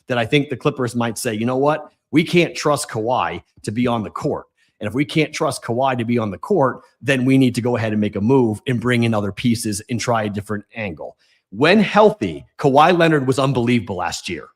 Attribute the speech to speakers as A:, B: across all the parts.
A: that I think the Clippers might say, you know what? We can't trust Kawhi to be on the court. And if we can't trust Kawhi to be on the court, then we need to go ahead and make a move and bring in other pieces and try a different angle. When healthy, Kawhi Leonard was unbelievable last year.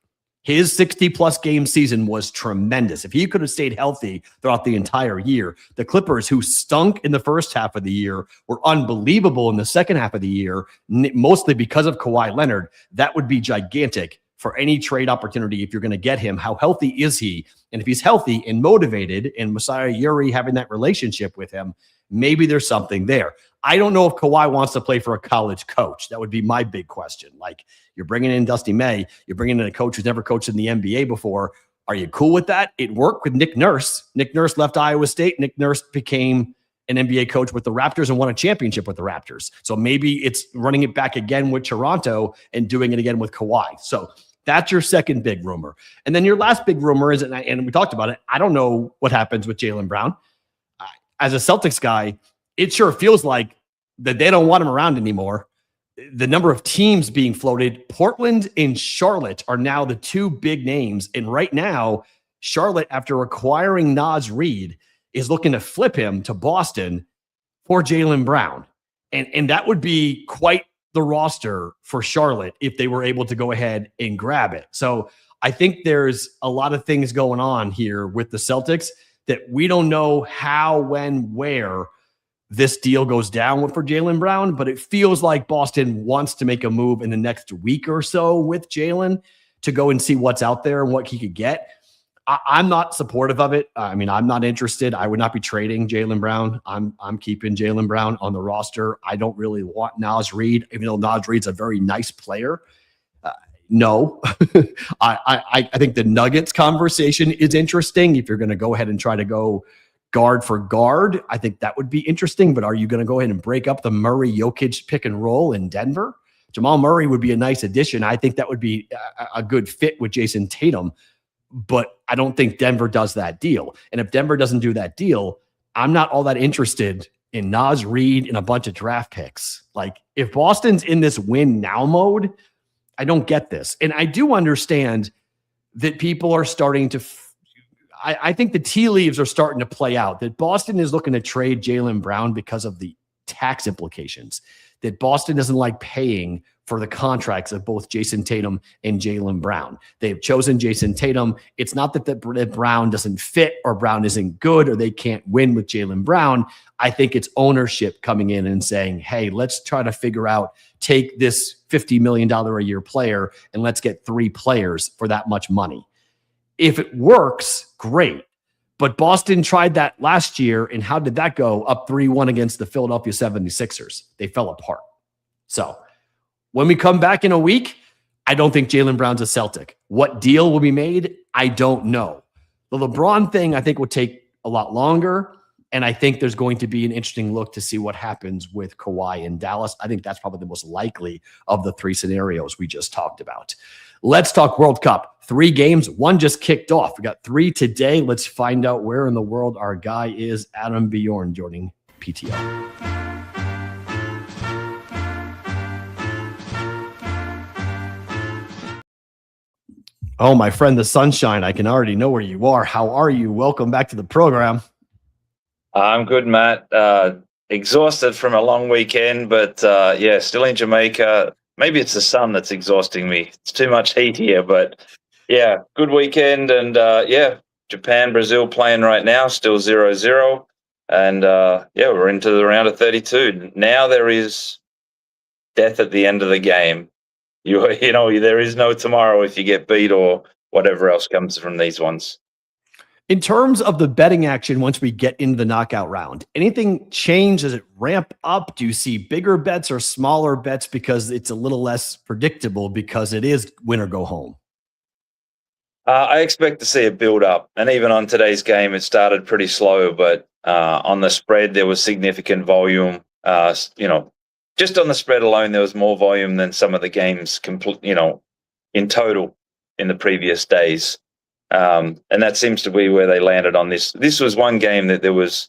A: His 60-plus game season was tremendous. If he could have stayed healthy throughout the entire year, the Clippers, who stunk in the first half of the year, were unbelievable in the second half of the year, mostly because of Kawhi Leonard. That would be gigantic for any trade opportunity if you're going to get him. How healthy is he? And if he's healthy and motivated, and Masai Ujiri having that relationship with him, maybe there's something there. I don't know if Kawhi wants to play for a college coach. That would be my big question. Like, you're bringing in Dusty May. You're bringing in a coach who's never coached in the NBA before. Are you cool with that? It worked with Nick Nurse. Nick Nurse left Iowa State. Nick Nurse became an NBA coach with the Raptors and won a championship with the Raptors. So maybe it's running it back again with Toronto and doing it again with Kawhi. So that's your second big rumor. And then your last big rumor is, and we talked about it, I don't know what happens with Jaylen Brown. As a Celtics guy, it sure feels like that they don't want him around anymore. The number of teams being floated, Portland and Charlotte are now the two big names. And right now, Charlotte, after acquiring Naz Reid, is looking to flip him to Boston for Jaylen Brown. And that would be quite the roster for Charlotte if they were able to go ahead and grab it. So I think there's a lot of things going on here with the Celtics that we don't know how, when, where this deal goes down for Jaylen Brown, but it feels like Boston wants to make a move in the next week or so with Jaylen to go and see what's out there and what he could get. I'm not supportive of it. I mean, I'm not interested. I would not be trading Jaylen Brown. I'm keeping Jaylen Brown on the roster. I don't really want Naz Reid, even though Naz Reid's a very nice player. No, I think the Nuggets conversation is interesting. If you're going to go ahead and try to go guard for guard, I think that would be interesting. But are you going to go ahead and break up the Murray-Jokic pick and roll in Denver? Jamal Murray would be a nice addition. I think that would be a good fit with Jason Tatum. But I don't think Denver does that deal. And if Denver doesn't do that deal, I'm not all that interested in Naz Reid and a bunch of draft picks. Like, if Boston's in this win now mode, I don't get this. And I do understand that people are starting to I think the tea leaves are starting to play out, that Boston is looking to trade Jaylen Brown because of the tax implications, that Boston doesn't like paying for the contracts of both Jason Tatum and Jaylen Brown. They've chosen Jason Tatum. It's not that Brown doesn't fit or Brown isn't good or they can't win with Jaylen Brown. I think it's ownership coming in and saying, hey, let's try to figure out, take this $50 million a year player and let's get 3 players for that much money. If it works, great. But Boston tried that last year, and how did that go? Up 3-1 against the Philadelphia 76ers. They fell apart. So when we come back in a week, I don't think Jaylen Brown's a Celtic. What deal will be made? I don't know. The LeBron thing, I think, will take a lot longer, and I think there's going to be an interesting look to see what happens with Kawhi in Dallas. I think that's probably the most likely of the 3 scenarios we just talked about. Let's talk World Cup. 3 games, 1 just kicked off. We got 3 today. Let's find out where in the world our guy is. Adam Bjorn joining PTO. Oh, my friend, the sunshine. I can already know where you are. How are you? Welcome back to the program.
B: I'm good, Matt. Exhausted from a long weekend, but yeah, still in Jamaica. Maybe it's the sun that's exhausting me. It's too much heat here, but yeah, good weekend. And yeah, Japan, Brazil playing right now, still 0-0. And yeah, we're into the round of 32. Now there is death at the end of the game. You know, there is no tomorrow if you get beat or whatever else comes from these ones.
A: In terms of the betting action, once we get into the knockout round, anything change? Does it ramp up? Do you see bigger bets or smaller bets because it's a little less predictable because it is win or go home?
B: I expect to see a build up. And even on today's game, it started pretty slow, but on the spread, there was significant volume. You know, just on the spread alone, there was more volume than some of the games, you know, in total in the previous days. And that seems to be where they landed on this. This was one game that there was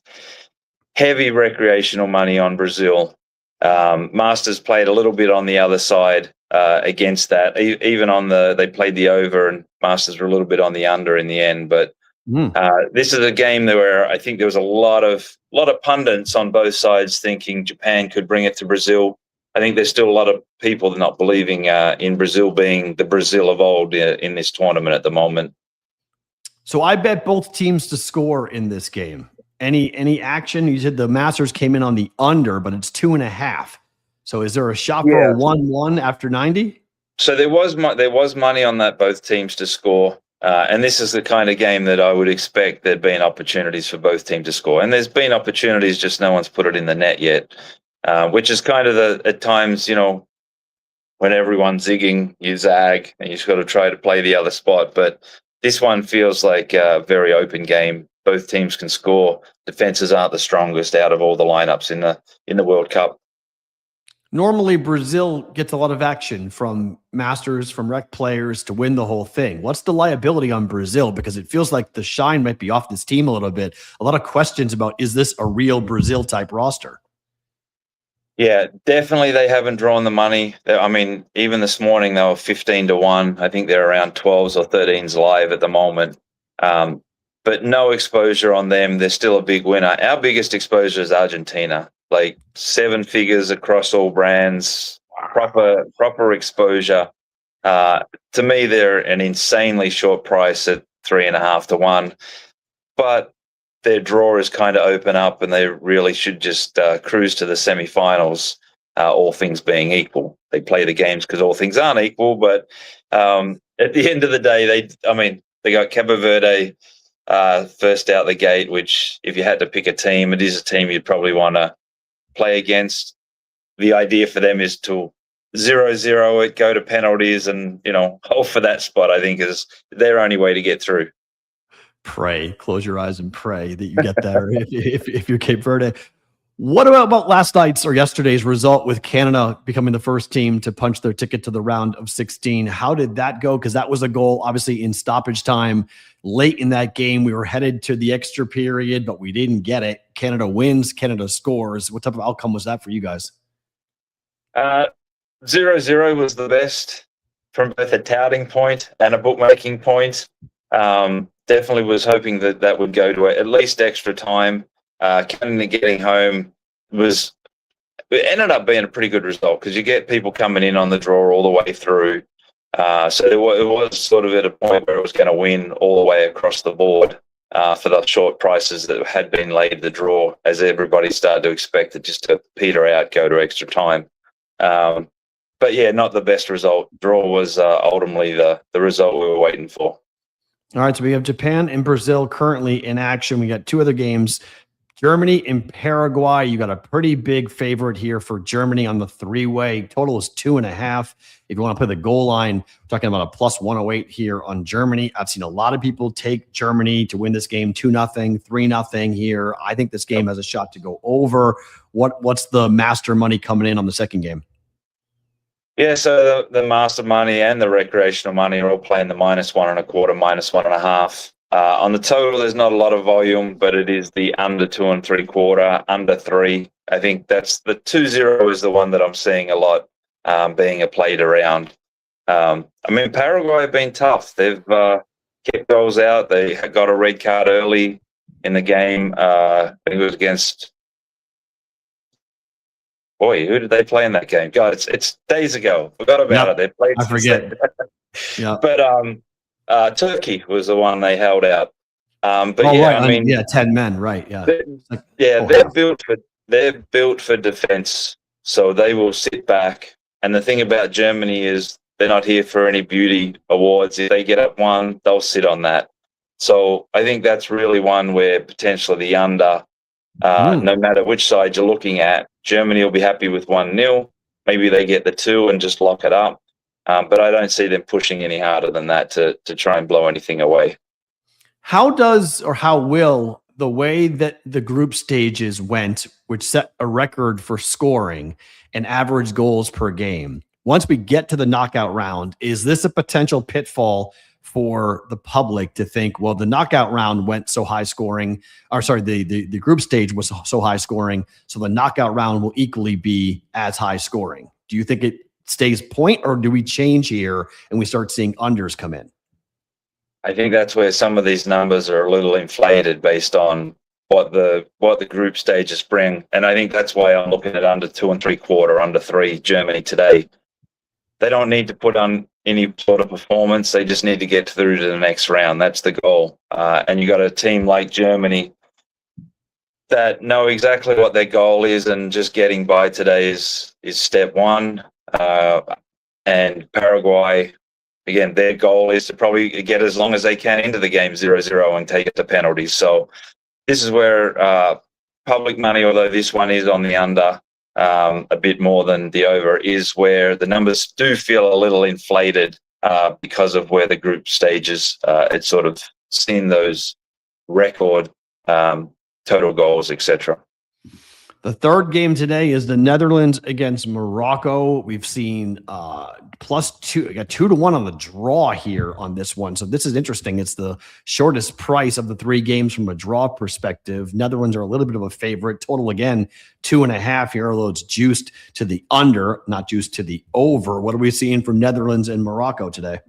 B: heavy recreational money on Brazil. Masters played a little bit on the other side. against that. Even on they played the over, and Masters were a little bit on the under in the end. But this is a game where I think there was a lot of pundits on both sides thinking Japan could bring it to Brazil. I think there's still a lot of people not believing in Brazil being the Brazil of old in this tournament at the moment.
A: So I bet both teams to score in this game. Any action? You said the Masters came in on the under, but it's 2.5. So is there a shot for a 1-1 after 90?
B: So there was money on that, both teams to score. And this is the kind of game that I would expect there'd been opportunities for both teams to score. And there's been opportunities, just no one's put it in the net yet, which is kind of at times, when everyone's zigging, you zag, and you just got to try to play the other spot. But this one feels like a very open game. Both teams can score. Defenses aren't the strongest out of all the lineups in the World Cup.
A: Normally, Brazil gets a lot of action from Masters, from rec players to win the whole thing. What's the liability on Brazil? Because it feels like the shine might be off this team a little bit. A lot of questions about, is this a real Brazil type roster?
B: Yeah, definitely they haven't drawn the money. I mean, even this morning they were 15-1. I think they're around 12s or 13s live at the moment. But no exposure on them. They're still a big winner. Our biggest exposure is Argentina. Like 7 figures across all brands, proper exposure. To me, they're an insanely short price at 3.5-1, but their draw is kind of open up, and they really should just cruise to the semifinals. All things being equal, they play the games because all things aren't equal. But at the end of the day, they got Cabo Verde first out the gate, which if you had to pick a team, it is a team you'd probably want to play against. The idea for them is to 0-0 it, go to penalties, and hope for that spot. I think is their only way to get through.
A: Pray, close your eyes and pray that you get there if you're Cape Verde. What about last night's or yesterday's result with Canada becoming the first team to punch their ticket to the round of 16? How did that go? Because that was a goal, obviously, in stoppage time. Late in that game, we were headed to the extra period, but we didn't get it. Canada wins, Canada scores. What type of outcome was that for you guys?
B: 0-0 was the best from both a touting point and a bookmaking point. Definitely was hoping that would go to at least extra time. Canada getting home it ended up being a pretty good result because you get people coming in on the draw all the way through. So it was sort of at a point where it was going to win all the way across the board for the short prices that had been laid the draw, as everybody started to expect it just to peter out, go to extra time. But yeah, not the best result. Draw was ultimately the result we were waiting for.
A: All right, so we have Japan and Brazil currently in action. We got 2 other games. Germany and Paraguay. You got a pretty big favorite here for Germany on the 3-way. Total is 2.5. If you want to play the goal line, we're talking about a plus 108 here on Germany. I've seen a lot of people take Germany to win this game 2-0, 3-0 here. I think this game has a shot to go over. What's the master money coming in on the second game?
B: Yeah, so the master money and the recreational money are all playing the -1.25, -1.5. On the total, there's not a lot of volume, but it is the under 2.75, under 3. I think that's the 2-0 is the one that I'm seeing a lot being played around. Paraguay have been tough. They've kept goals out. They got a red card early in the game. I think it was against... Boy, who did they play in that game? God, it's days ago. Forgot about it. They played.
A: I forget.
B: Yeah, but Turkey was the one they held out. But
A: 10 men, right? Yeah,
B: they're built for defense, so they will sit back. And the thing about Germany is they're not here for any beauty awards. If they get up 1, they'll sit on that. So I think that's really one where potentially the under. No matter which side you're looking at, Germany will be happy with 1-0. Maybe they get the 2 and just lock it up. But I don't see them pushing any harder than that to try and blow anything away.
A: How will the way that the group stages went, which set a record for scoring and average goals per game, once we get to the knockout round, is this a potential pitfall for the public to think, well, the knockout round went so high scoring, or sorry, the group stage was so high scoring, so the knockout round will equally be as high scoring? Do you think it stays point, or do we change here and we start seeing unders come in?
B: I think that's where some of these numbers are a little inflated based on what the group stages bring. And I think that's why I'm looking at under 2 3/4, under 3 Germany today. They don't need to put on any sort of performance. They just need to get through to the next round. That's the goal. And you got a team like Germany that know exactly what their goal is, and just getting by today is step one. And Paraguay, again, their goal is to probably get as long as they can into the game 0-0 and take it to penalties. So this is where public money, although this one is on the under a bit more than the over, is where the numbers do feel a little inflated because of where the group stages. It's sort of seen those record total goals, etc.
A: The third game today is the Netherlands against Morocco. We've seen +2, got 2-1 on the draw here on this one. So this is interesting. It's the shortest price of the 3 games from a draw perspective. Netherlands are a little bit of a favorite. Total again, 2.5 here, although it's juiced to the under, not juiced to the over. What are we seeing from Netherlands and Morocco today?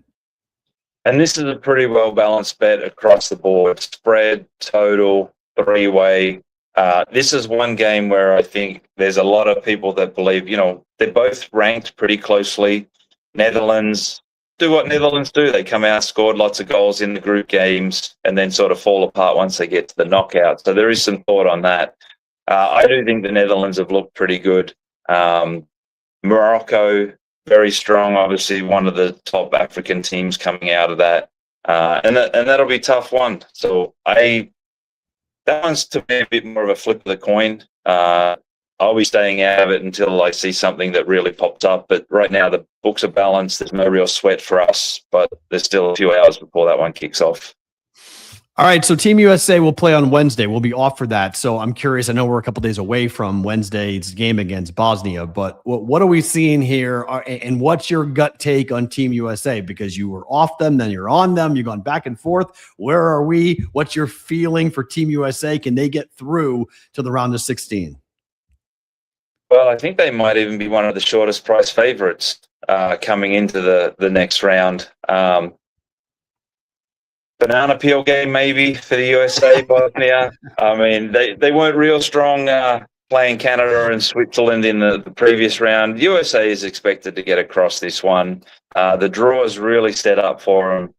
B: And this is a pretty well balanced bet across the board. Spread, total, 3-way. This is one game where I think there's a lot of people that believe, they're both ranked pretty closely. Netherlands do what Netherlands do. They come out, scored lots of goals in the group games, and then sort of fall apart once they get to the knockout. So there is some thought on that. I do think the Netherlands have looked pretty good. Morocco, very strong, obviously one of the top African teams coming out of that. And that'll be a tough one. So that one's to me a bit more of a flip of the coin. I'll be staying out of it until I see something that really pops up. But right now, the books are balanced. There's no real sweat for us, but there's still a few hours before that one kicks off.
A: All right, so Team USA will play on Wednesday. We'll be off for that. So I'm curious. I know we're a couple days away from Wednesday's game against Bosnia, but what are we seeing here? And what's your gut take on Team USA? Because you were off them, then you're on them. You've gone back and forth. Where are we? What's your feeling for Team USA? Can they get through to the round of 16?
B: Well, I think they might even be one of the shortest price favorites coming into the next round. Banana peel game maybe for the USA, Bosnia. I mean, they weren't real strong playing Canada and Switzerland in the previous round. USA is expected to get across this one. The draw is really set up for them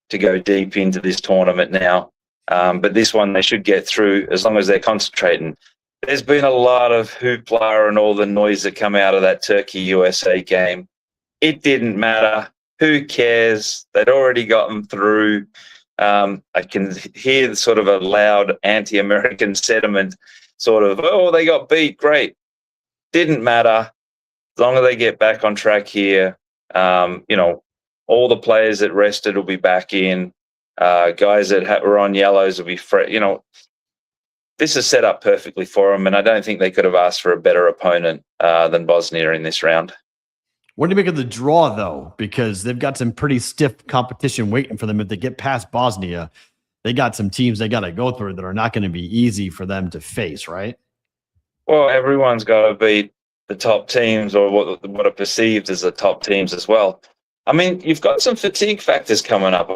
B: to go deep into this tournament now. But this one they should get through as long as they're concentrating. There's been a lot of hoopla and all the noise that come out of that Turkey-USA game. It didn't matter. Who cares? They'd already gotten through. I can hear sort of a loud anti-American sentiment, sort of, oh, they got beat. Great. Didn't matter. As long as they get back on track here, all the players that rested will be back in. Guys that were on yellows will be fresh. This is set up perfectly for them, and I don't think they could have asked for a better opponent than Bosnia in this round.
A: What do you make of the draw, though? Because they've got some pretty stiff competition waiting for them. If they get past Bosnia, they got some teams they got to go through that are not going to be easy for them to face, right?
B: Well, everyone's got to beat the top teams, or what are perceived as the top teams as well. I mean, you've got some fatigue factors coming up.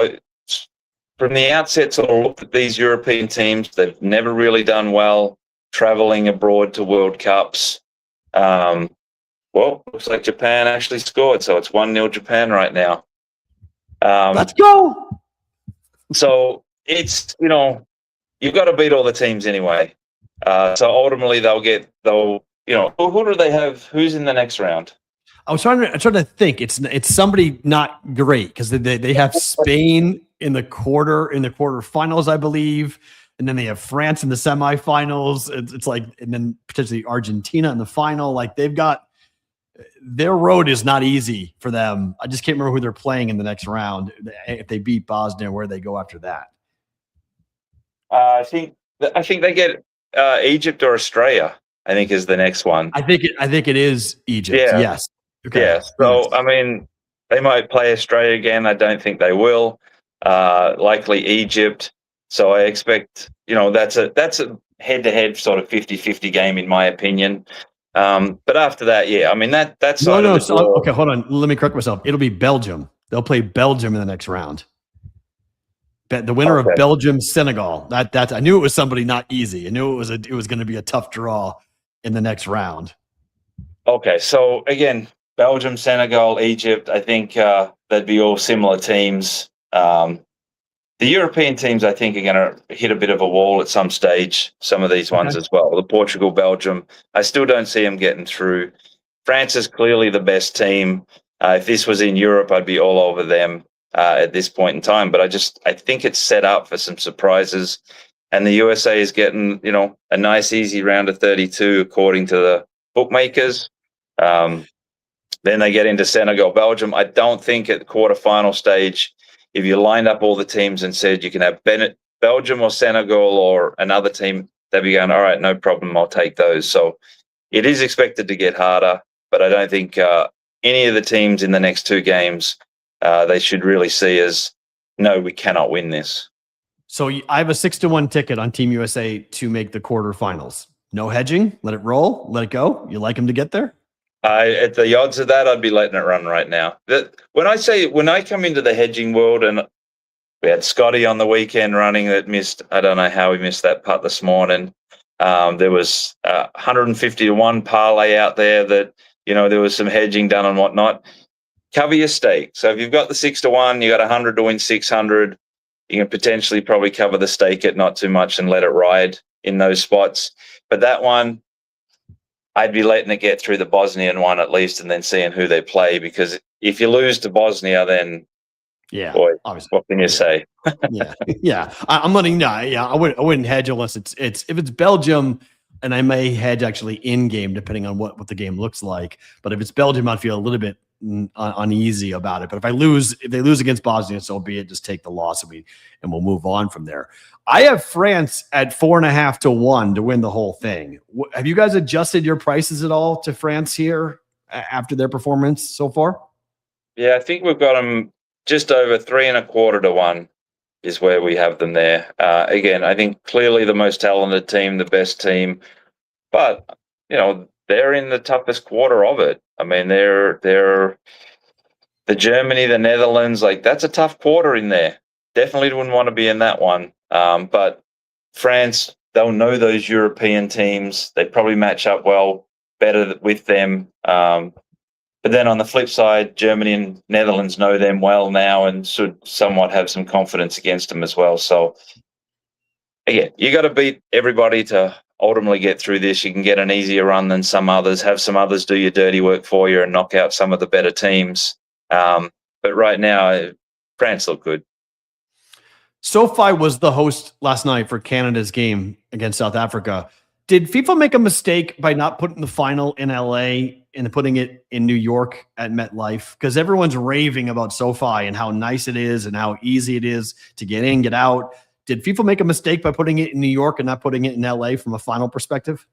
B: From the outset, sort of looked at these European teams. They've never really done well traveling abroad to World Cups. Well, looks like Japan actually scored, so it's 1-0 Japan right now.
A: Let's go.
B: So it's, you've got to beat all the teams anyway. So ultimately who do they have? Who's in the next round?
A: I'm trying to think. It's somebody not great because they have Spain in the quarterfinals, I believe, and then they have France in the semifinals. It's like, and then potentially Argentina in the final. Like they've got their road is not easy for them. I just can't remember who they're playing in the next round. If they beat Bosnia, where they go after that?
B: I think they get Egypt or Australia. I think is the next one.
A: I think it is Egypt.
B: Yeah.
A: Yes. Okay.
B: Yeah. So I mean, they might play Australia again. I don't think they will. Likely Egypt. So I expect that's a head-to-head sort of 50-50 game in my opinion. But after that, yeah, I mean that
A: No,
B: side
A: no.
B: of the
A: So,
B: draw.
A: okay, hold on. Let me correct myself. It'll be Belgium. They'll play Belgium in the next round. The winner of
B: Okay.
A: Belgium Senegal. That I knew it was somebody not easy. I knew it was going to be a tough draw in the next round.
B: Okay, so again, Belgium, Senegal, Egypt. I think they'd be all similar teams. The European teams, I think, are going to hit a bit of a wall at some stage. Some of these ones as well. The Portugal, Belgium. I still don't see them getting through. France is clearly the best team. If this was in Europe, I'd be all over them at this point in time. But I think it's set up for some surprises. And the USA is getting, a nice, easy round of 32, according to the bookmakers. Then they get into Senegal, Belgium. I don't think at the quarterfinal stage, if you lined up all the teams and said you can have Belgium or Senegal or another team, they'd be going, all right, no problem, I'll take those. So it is expected to get harder, but I don't think any of the teams in the next two games, they should really see as, no, we cannot win this.
A: So I have a 6-1 ticket on Team USA to make the quarterfinals. No hedging, let it roll, let it go. You like them to get there?
B: At the odds of that, I'd be letting it run right now. When I come into the hedging world, and we had Scotty on the weekend running that missed, I don't know how he missed that putt this morning. There was 150 to 1 parlay out there that, there was some hedging done and whatnot. Cover your stake. So if you've got the 6 to 1, you got 100 to win 600. You can potentially probably cover the stake at not too much and let it ride in those spots. But that one, I'd be letting it get through the Bosnian one at least, and then seeing who they play. Because if you lose to Bosnia, then boy,
A: obviously,
B: what can you say?
A: yeah. I'm letting I wouldn't hedge unless it's if it's Belgium, and I may hedge actually in game depending on what the game looks like. But if it's Belgium, I'd feel a little bit uneasy about it. But if they lose against Bosnia, so be it. Just take the loss and we'll move on from there. I have France at 4.5 to 1 to win the whole thing. Have you guys adjusted your prices at all to France here after their performance so far?
B: Yeah, I think we've got them just over 3.25 to 1 is where we have them there. Again, I think clearly the most talented team, the best team, but they're in the toughest quarter of it. I mean, they're the Germany, the Netherlands, like that's a tough quarter in there. Definitely wouldn't want to be in that one. But France, they'll know those European teams. They probably match up better with them. But then on the flip side, Germany and Netherlands know them well now and should somewhat have some confidence against them as well. So, again, you got to beat everybody to ultimately get through this. You can get an easier run than some others, have some others do your dirty work for you and knock out some of the better teams. But right now, France look good.
A: SoFi was the host last night for Canada's game against South Africa. Did FIFA make a mistake by not putting the final in LA and putting it in New York at MetLife? Because everyone's raving about SoFi and how nice it is and how easy it is to get in, get out. Did FIFA make a mistake by putting it in New York and not putting it in LA from a final perspective?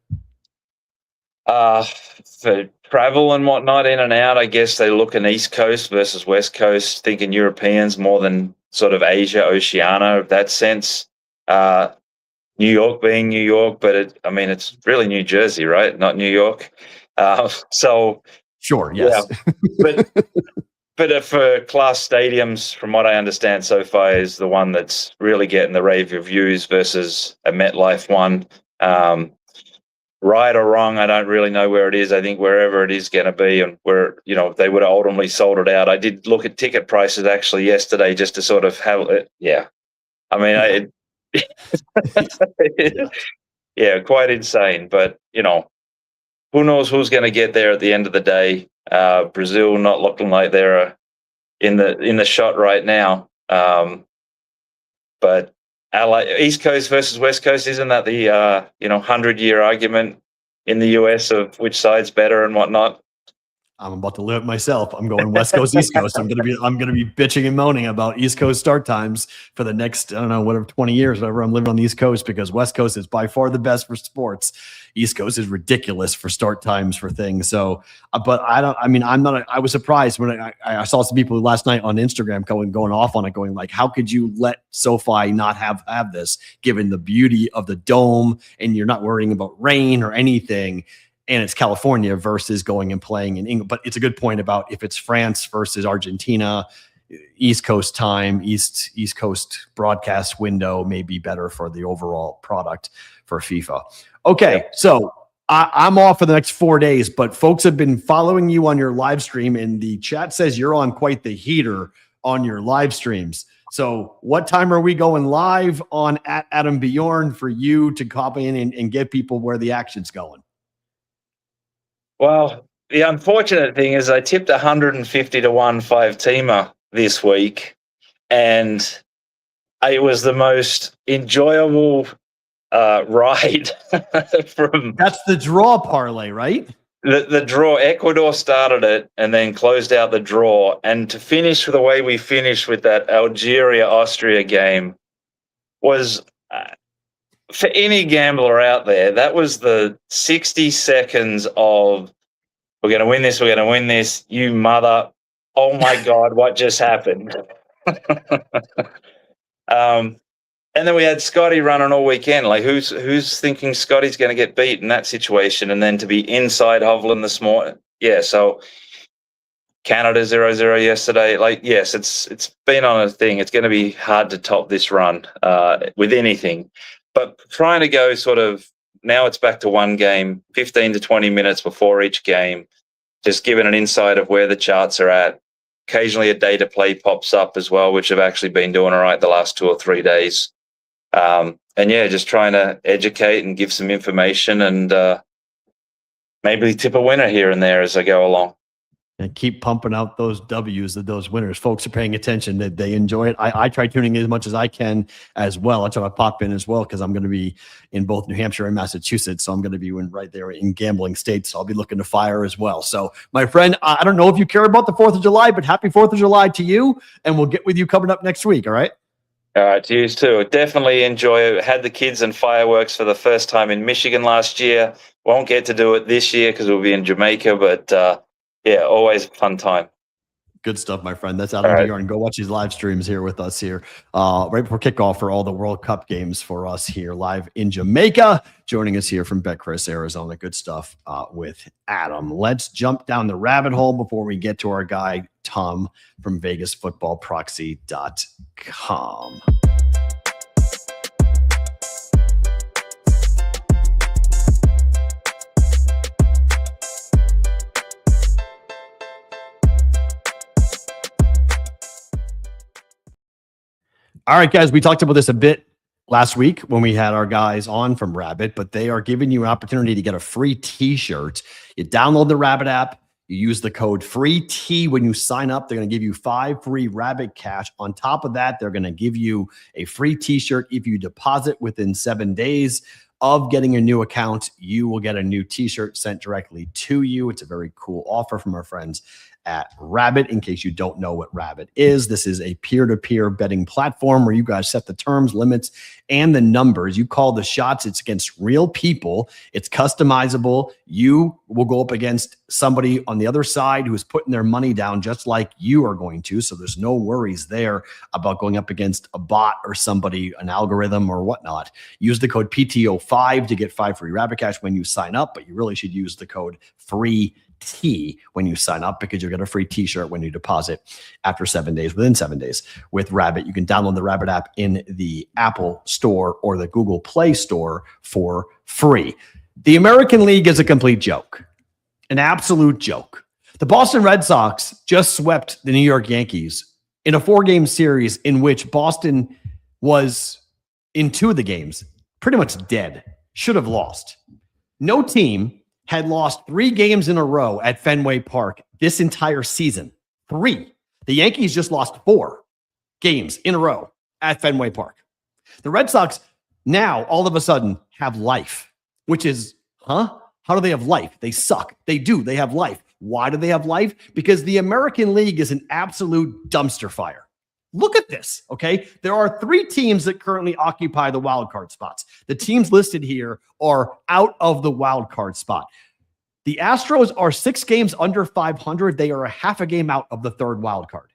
B: For travel and whatnot, in and out, I guess they look in East Coast versus West Coast, thinking Europeans more than sort of Asia, Oceania, that sense. New York being New York, but it's really New Jersey, right? Not New York. So
A: sure, yes.
B: Yeah. But for class stadiums, from what I understand, SoFi is the one that's really getting the rave reviews versus a MetLife one. Right or wrong, I don't really know where it is. I think wherever it is going to be and where, they would have ultimately sold it out. I did look at ticket prices actually yesterday just to sort of have it. Yeah. I mean, quite insane. But, who knows who's going to get there at the end of the day. Brazil not looking like they're in the shot right now. But East Coast versus West Coast, isn't that the 100-year argument in the US of which side's better and whatnot?
A: I'm about to live it myself. I'm going West Coast, East Coast. I'm gonna be bitching and moaning about East Coast start times for the next, 20 years, whatever I'm living on the East Coast, because West Coast is by far the best for sports. East Coast is ridiculous for start times for things. So, but I was surprised when I saw some people last night on Instagram going off on it, going like, how could you let SoFi not have this given the beauty of the dome and you're not worrying about rain or anything? and it's California versus going and playing in England. But it's a good point about if it's France versus Argentina, East Coast time, East Coast broadcast window may be better for the overall product for FIFA. Okay, so I'm off for the next 4 days, but folks have been following you on your live stream, and the chat says you're on quite the heater on your live streams. So what time are we going live on at Adam Bjorn for you to copy in and get people where the action's going?
B: Well, the unfortunate thing is I tipped 150 to 1 5-teamer this week, and it was the most enjoyable ride from...
A: That's the draw parlay, right?
B: The draw. Ecuador started it and then closed out the draw. And to finish the way we finished with that Algeria-Austria game was, for any gambler out there, that was the 60 seconds of, we're going to win this, we're going to win this, you mother... Oh my God, what just happened? And then we had Scotty running all weekend. Like, who's thinking Scotty's going to get beat in that situation? And then to be inside Hovland this morning. Yeah, so Canada 0-0 yesterday. Like, yes, it's been on a thing. It's going to be hard to top this run with anything. But trying to go sort of, now it's back to one game, 15 to 20 minutes before each game, just giving an insight of where the charts are at. Occasionally a data play pops up as well, which I've actually been doing all right the last 2 or 3 days. And yeah, just trying to educate and give some information and maybe tip a winner here and there as I go along.
A: And keep pumping out those W's of those winners. Folks are paying attention. They enjoy it. I try tuning in as much as I can as well. I try to pop in as well because I'm going to be in both New Hampshire and Massachusetts. So I'm going to be right there in gambling states. So I'll be looking to fire as well. So my friend, I don't know if you care about the 4th of July, but happy 4th of July to you. And we'll get with you coming up next week. All right.
B: All right, to you too. Definitely enjoy it. Had the kids and fireworks for the first time in Michigan last year. Won't get to do it this year because we'll be in Jamaica, but yeah, always a fun time.
A: Good stuff, my friend. That's Adam Bjorn. Go watch these live streams here with us here right before kickoff for all the World Cup games for us here live in Jamaica. Joining us here from Betcris, Arizona. Good stuff with Adam. Let's jump down the rabbit hole before we get to our guy, Tom, from VegasFootballProxy.com. All right, guys, we talked about this a bit last week when we had our guys on from Rabbit, but they are giving you an opportunity to get a free t-shirt. You download the Rabbit app, you use the code FREET when you sign up. They're going to give you 5 free Rabbit cash. On top of that, they're going to give you a free t-shirt if you deposit within 7 days of getting a new account. You will get a new t-shirt sent directly to you. It's a very cool offer from our friends at Rabbit. In case you don't know what Rabbit is, this is a peer-to-peer betting platform where you guys set the terms, limits, and the numbers. You call the shots. It's against real people. It's customizable. You will go up against somebody on the other side who is putting their money down just like you are going to. So there's no worries there about going up against a bot or somebody, an algorithm or whatnot. Use the code PTO5 to get 5 free Rabbit cash when you sign up, but you really should use the code FREET when you sign up because you'll get a free t-shirt when you deposit after 7 days, within 7 days with Rabbit. You can download the Rabbit app in the Apple Store or the Google Play Store for free. The American League is a complete joke, an absolute joke. The Boston Red Sox just swept the New York Yankees in a 4-game series in which Boston was, in 2 of the games, pretty much dead, should have lost. No team had lost 3 games in a row at Fenway Park this entire season. 3. The Yankees just lost 4 games in a row at Fenway Park. The Red Sox now all of a sudden have life, which is, How do they have life? They suck. They do. They have life. Why do they have life? Because the American League is an absolute dumpster fire. Look at this, okay? There are 3 teams that currently occupy the wild card spots. The teams listed here are out of the wild card spot. The Astros are 6 games under 500. They are a half a game out of the 3rd wild card.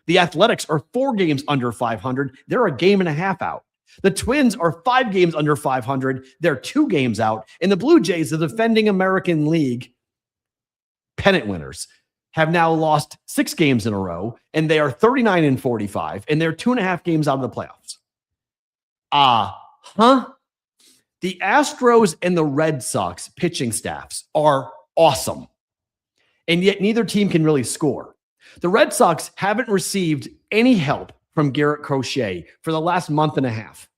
A: The Athletics are 4 games under 500. They're a game and a half out. The Twins are 5 games under 500. They're 2 games out. And the Blue Jays, the defending American League pennant winners, have now lost 6 games in a row, and they are 39 and 45, and they're 2.5 games out of the playoffs. The Astros and the Red Sox pitching staffs are awesome, and yet neither team can really score. The Red Sox haven't received any help from Garrett Crochet for the last month and a half.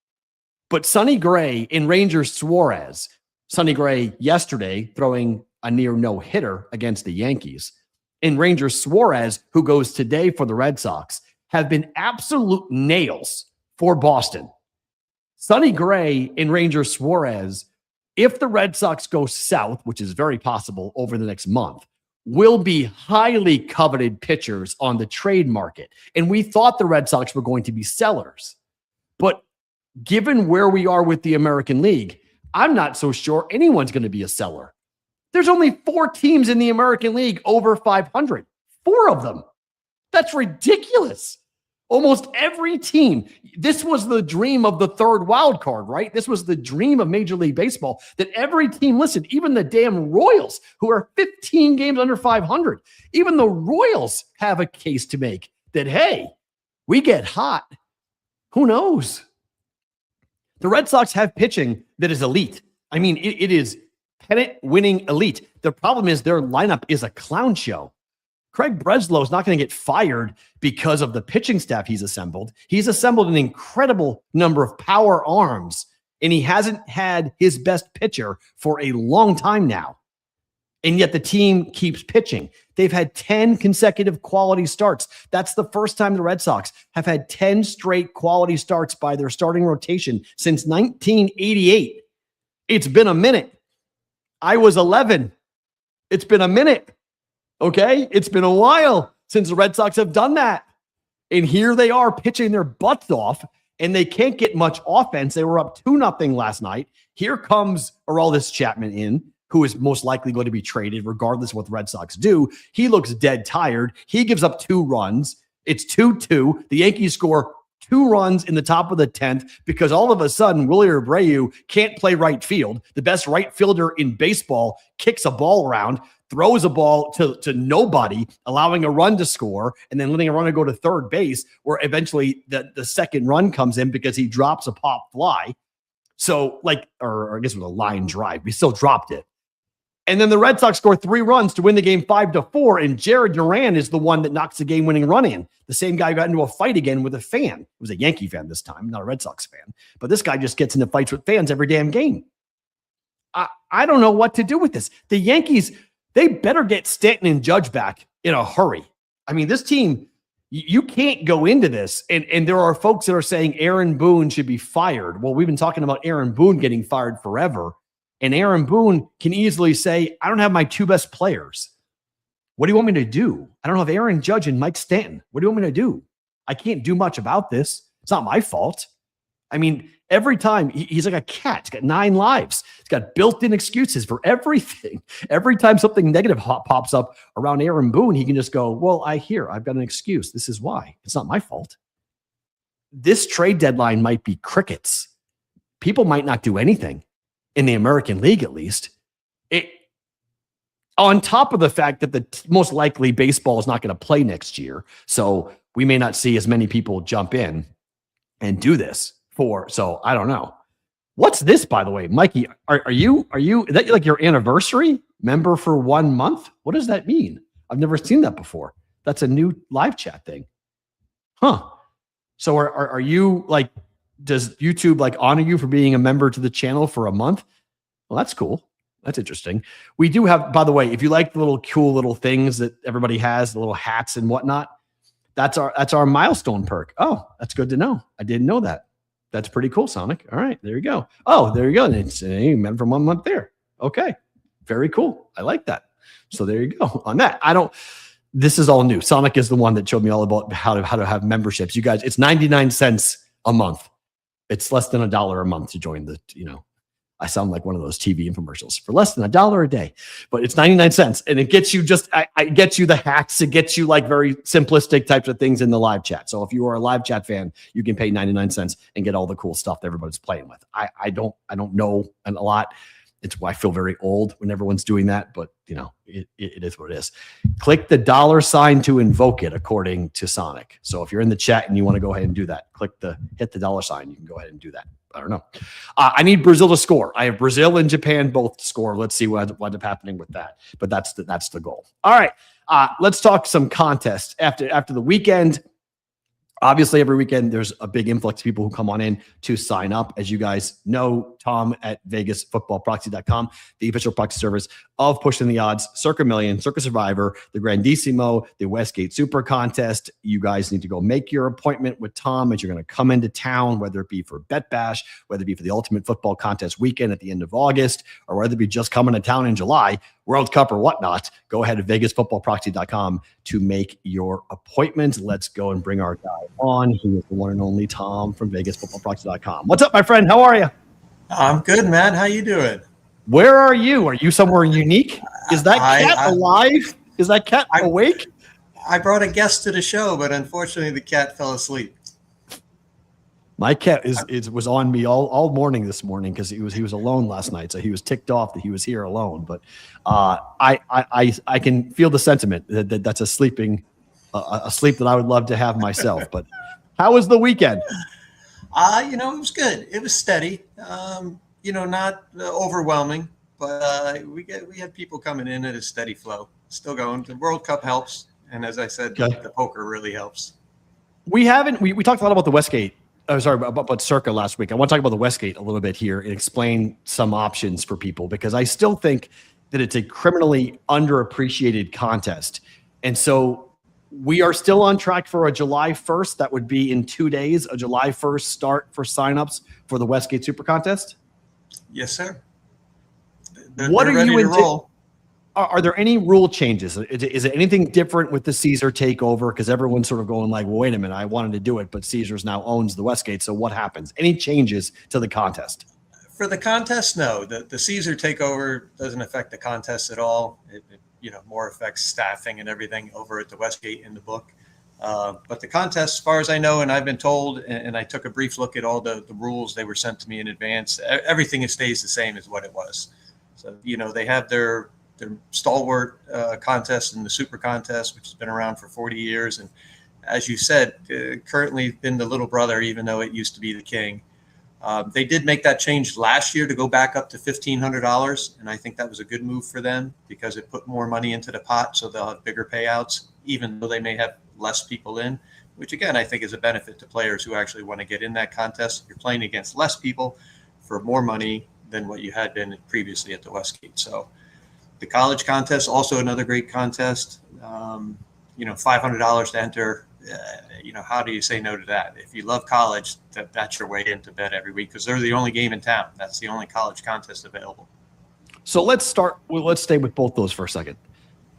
A: But Sonny Gray and Ranger Suarez, Sonny Gray yesterday throwing a near no-hitter against the Yankees, and Ranger Suarez, who goes today for the Red Sox, have been absolute nails for Boston. Sonny Gray and Ranger Suarez, if the Red Sox go south, which is very possible over the next month, will be highly coveted pitchers on the trade market. And we thought the Red Sox were going to be sellers. But given where we are with the American League, I'm not so sure anyone's going to be a seller. There's only 4 teams in the American League over 500. 4 of them. That's ridiculous. Almost every team. This was the dream of the 3rd wild card, right? This was the dream of Major League Baseball, that every team, listen, even the damn Royals, who are 15 games under 500, even the Royals have a case to make that, hey, we get hot. Who knows? The Red Sox have pitching that is elite. I mean, it is pennant-winning elite. The problem is their lineup is a clown show. Craig Breslow is not going to get fired because of the pitching staff he's assembled. He's assembled an incredible number of power arms, and he hasn't had his best pitcher for a long time now. And yet the team keeps pitching. They've had 10 consecutive quality starts. That's the first time the Red Sox have had 10 straight quality starts by their starting rotation since 1988. It's been a minute. I was 11. It's been a minute. Okay? It's been a while since the Red Sox have done that. And here they are pitching their butts off, and they can't get much offense. They were up 2-0 last night. Here comes Aroldis Chapman in, who is most likely going to be traded regardless of what the Red Sox do. He looks dead tired. He gives up 2 runs. It's 2-2. The Yankees score 2 runs in the top of the 10th because all of a sudden Willie Abreu can't play right field. The best right fielder in baseball kicks a ball around, throws a ball to nobody, allowing a run to score, and then letting a runner go to third base, where eventually the second run comes in because he drops a pop fly. So or I guess it was a line drive. We still dropped it. And then the Red Sox score 3 runs to win the game 5-4. And Jared Duran is the one that knocks the game-winning run in. The same guy got into a fight again with a fan. It was a Yankee fan this time, not a Red Sox fan. But this guy just gets into fights with fans every damn game. I don't know what to do with this. The Yankees, they better get Stanton and Judge back in a hurry. I mean, this team, you can't go into this. And there are folks that are saying Aaron Boone should be fired. Well, we've been talking about Aaron Boone getting fired forever. And Aaron Boone can easily say, I don't have my 2 best players. What do you want me to do? I don't have Aaron Judge and Mike Stanton. What do you want me to do? I can't do much about this. It's not my fault. I mean, every time he's like a cat. He's got 9 lives. He's got built-in excuses for everything. Every time something negative pops up around Aaron Boone, he can just go, well, I've got an excuse. This is why. It's not my fault. This trade deadline might be crickets. People might not do anything. In the American League, at least, on top of the fact that the most likely baseball is not going to play next year. So we may not see as many people jump in and do this so I don't know. What's this, by the way, Mikey? Are you, is that like your anniversary member for 1 month? What does that mean? I've never seen that before. That's a new live chat thing. Huh. So are you like, does YouTube like honor you for being a member to the channel for a month? Well, that's cool. That's interesting. We do have, by the way, if you like the little cool little things that everybody has, the little hats and whatnot, that's our milestone perk. Oh, that's good to know. I didn't know that. That's pretty cool, Sonic. All right, there you go. Oh, there you go. It's a member from 1 month there. Okay, very cool. I like that. So there you go on that. This is all new. Sonic is the one that showed me all about how to have memberships. You guys, it's 99 cents a month. It's less than $1 a month to join the, I sound like one of those TV infomercials for less than $1 a day, but it's 99 cents. And it gets you I gets you the hacks. It gets you like very simplistic types of things in the live chat. So if you are a live chat fan, you can pay 99 cents and get all the cool stuff that everybody's playing with. I don't know a lot. It's why I feel very old when everyone's doing that, but it is what it is. Click the $ to invoke it, according to Sonic. So if you're in the chat and you want to go ahead and do that, hit the $. You can go ahead and do that. I don't know. I need Brazil to score. I have Brazil and Japan both to score. Let's see what ends up happening with that. But that's the goal. All right. Let's talk some contests after the weekend. Obviously, every weekend, there's a big influx of people who come on in to sign up. As you guys know, Tom at VegasFootballProxy.com, the official proxy service of Pushing the Odds, Circa Million, Circa Survivor, the Grandissimo, the Westgate Super Contest. You guys need to go make your appointment with Tom as you're going to come into town, whether it be for Bet Bash, whether it be for the Ultimate Football Contest weekend at the end of August, or whether it be just coming to town in July, World Cup or whatnot. Go ahead to VegasFootballProxy.com to make your appointment. Let's go and bring our guy on. He is the one and only Tom from VegasFootballProxy.com. What's up, my friend? How are you?
C: I'm good, Matt. How you doing?
A: Where are you? Are you somewhere unique? Is that cat alive? Is that cat awake?
C: I brought a guest to the show, but unfortunately the cat fell asleep.
A: My cat was on me all morning this morning because he was alone last night, so he was ticked off that he was here alone. But I can feel the sentiment that's a sleep that I would love to have myself. But how was the weekend?
C: It was good. It was steady. Not overwhelming, but we had people coming in at a steady flow. Still going. The World Cup helps, and as I said, the poker really helps. We
A: talked a lot about the Westgate. About Circa last week. I want to talk about the Westgate a little bit here and explain some options for people, because I still think that it's a criminally underappreciated contest. And so we are still on track for a July 1st. That would be in 2 days, a July 1st start for signups for the Westgate Super Contest.
C: Yes, sir.
A: What are you into? Are there any rule changes? Is it anything different with the Caesar takeover? Because everyone's sort of going like, well, wait a minute, I wanted to do it, but Caesars now owns the Westgate. So what happens? Any changes to the contest?
C: For the contest, no. The Caesar takeover doesn't affect the contest at all. It more affects staffing and everything over at the Westgate in the book. But the contest, as far as I know, and I've been told, and I took a brief look at all the rules, they were sent to me in advance. Everything stays the same as what it was. So, they have their stalwart contest and the super contest, which has been around for 40 years. And as you said, currently been the little brother, even though it used to be the king. They did make that change last year to go back up to $1,500. And I think that was a good move for them because it put more money into the pot. So they'll have bigger payouts, even though they may have less people in, which again, I think is a benefit to players who actually want to get in that contest. You're playing against less people for more money than what you had been previously at the Westgate. So the college contest, also another great contest. $500 to enter. How do you say no to that? If you love college, that's your way into bed every week because they're the only game in town. That's the only college contest available.
A: So let's stay with both those for a second.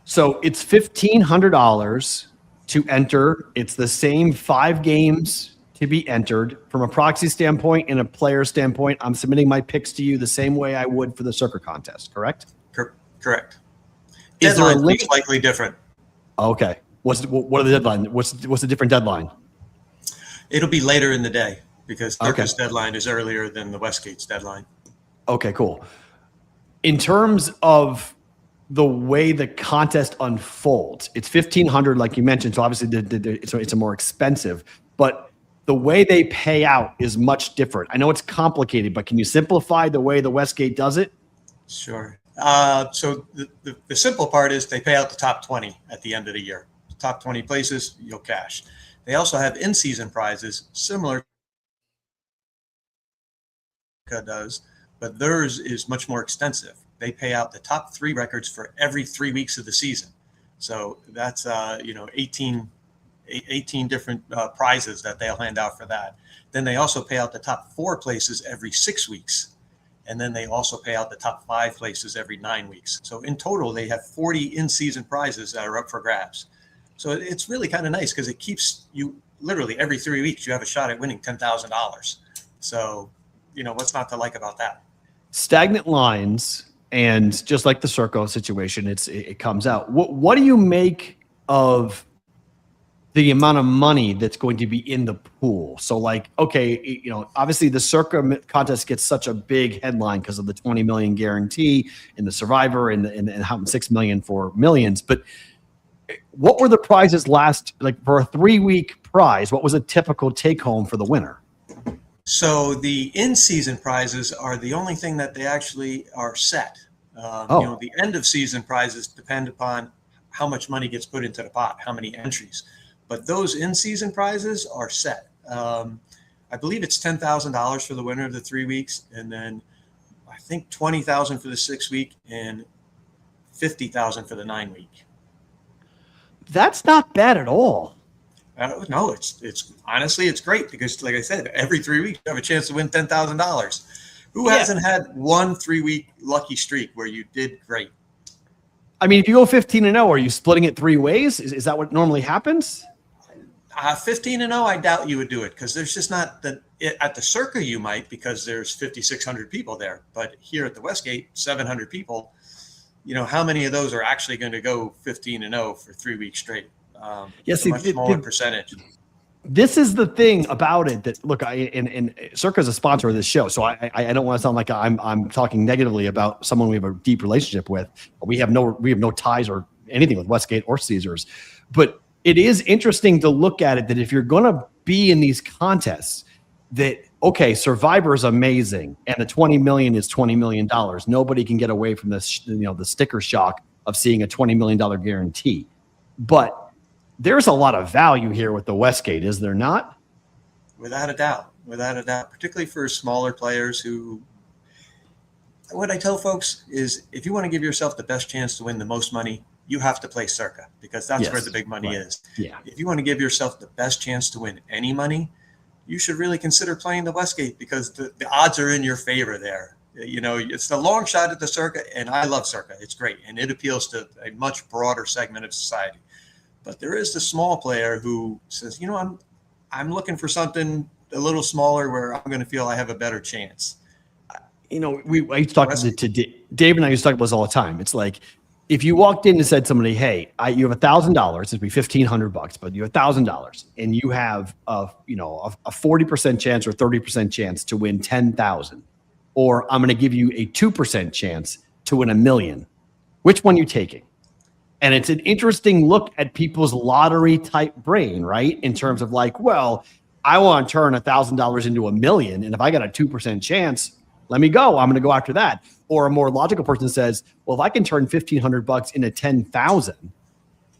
A: So it's $1,500 to enter. It's the same 5 games to be entered. From a proxy standpoint and a player standpoint, I'm submitting my picks to you the same way I would for the Circa contest, correct?
C: Correct.
A: Is there a
C: limit? Slightly different.
A: Okay. What are the deadline? What's the different deadline?
C: It'll be later in the day because Circa's deadline is earlier than the Westgate's deadline. Okay,
A: cool. In terms of the way the contest unfolds, it's $1,500, like you mentioned. So obviously, it's a more expensive, but the way they pay out is much different. I know it's complicated, but can you simplify the way the Westgate does it?
C: Sure. So the simple part is they pay out the top 20 at the end of the year. The top 20 places, you'll cash. They also have in-season prizes similar to does, but theirs is much more extensive. They pay out the top 3 records for every 3 weeks of the season. So that's 18 different prizes that they'll hand out for that. Then they also pay out the top 4 places every 6 weeks. And then they also pay out the top 5 places every 9 weeks. So in total, they have 40 in-season prizes that are up for grabs. So it's really kind of nice because it keeps you literally every 3 weeks, you have a shot at winning $10,000. So, what's not to like about that?
A: stagnant lines, and just like the Circo situation, it comes out. What do you make of the amount of money that's going to be in the pool? So like, okay, obviously the Circa contest gets such a big headline because of the 20 million guarantee and the Survivor and how 6 million for millions. But what were the prizes like for a 3-week prize? What was a typical take home for the winner?
C: So the in-season prizes are the only thing that they actually are set. The end of season prizes depend upon how much money gets put into the pot, how many entries. But those in-season prizes are set. I believe it's $10,000 for the winner of the 3 weeks, and then I think $20,000 for the 6 week and $50,000 for the 9 week.
A: That's not bad at all.
C: No, it's honestly, it's great because, like I said, every 3 weeks you have a chance to win $10,000. Who hasn't had one 3-week lucky streak where you did great?
A: I mean, if you go 15-0, are you splitting it 3 ways? Is that what normally happens?
C: 15-0, I doubt you would do it because there's just not at the Circa you might, because there's 5,600 people there. But here at the Westgate, 700 people. How many of those are actually going to go 15-0 for 3 weeks straight?
A: Yes,
C: a much smaller percentage.
A: This is the thing about it that, look, and Circa is a sponsor of this show, so I don't want to sound like I'm talking negatively about someone we have a deep relationship with. We have no ties or anything with Westgate or Caesars, but it is interesting to look at it that if you're going to be in these contests, that okay, Survivor is amazing, and the 20 million is $20 million. Nobody can get away from this, the sticker shock of seeing a $20 million guarantee, but there's a lot of value here with the Westgate, is there not?
C: Without a doubt, particularly for smaller players who, what I tell folks is if you want to give yourself the best chance to win the most money, you have to play Circa because that's where the big money is. Yeah. If you want to give yourself the best chance to win any money, you should really consider playing the Westgate because the odds are in your favor there. It's the long shot at the Circa, and I love Circa. It's great, and it appeals to a much broader segment of society. But there is the small player who says, I'm looking for something a little smaller where I'm going to feel I have a better chance.
A: I used to talk to Dave and I used to talk about this all the time. It's like if you walked in and said to somebody, hey, you have $1,000, it'd be $1,500, but you have $1,000 and you have a 40% chance or 30% chance to win 10,000, or I'm going to give you a 2% chance to win $1 million. Which one are you taking? And it's an interesting look at people's lottery type brain, right? In terms of like, well, I want to turn $1,000 into $1 million. And if I got a 2% chance, let me go. I'm going to go after that. Or a more logical person says, well, if I can turn $1,500 into 10,000,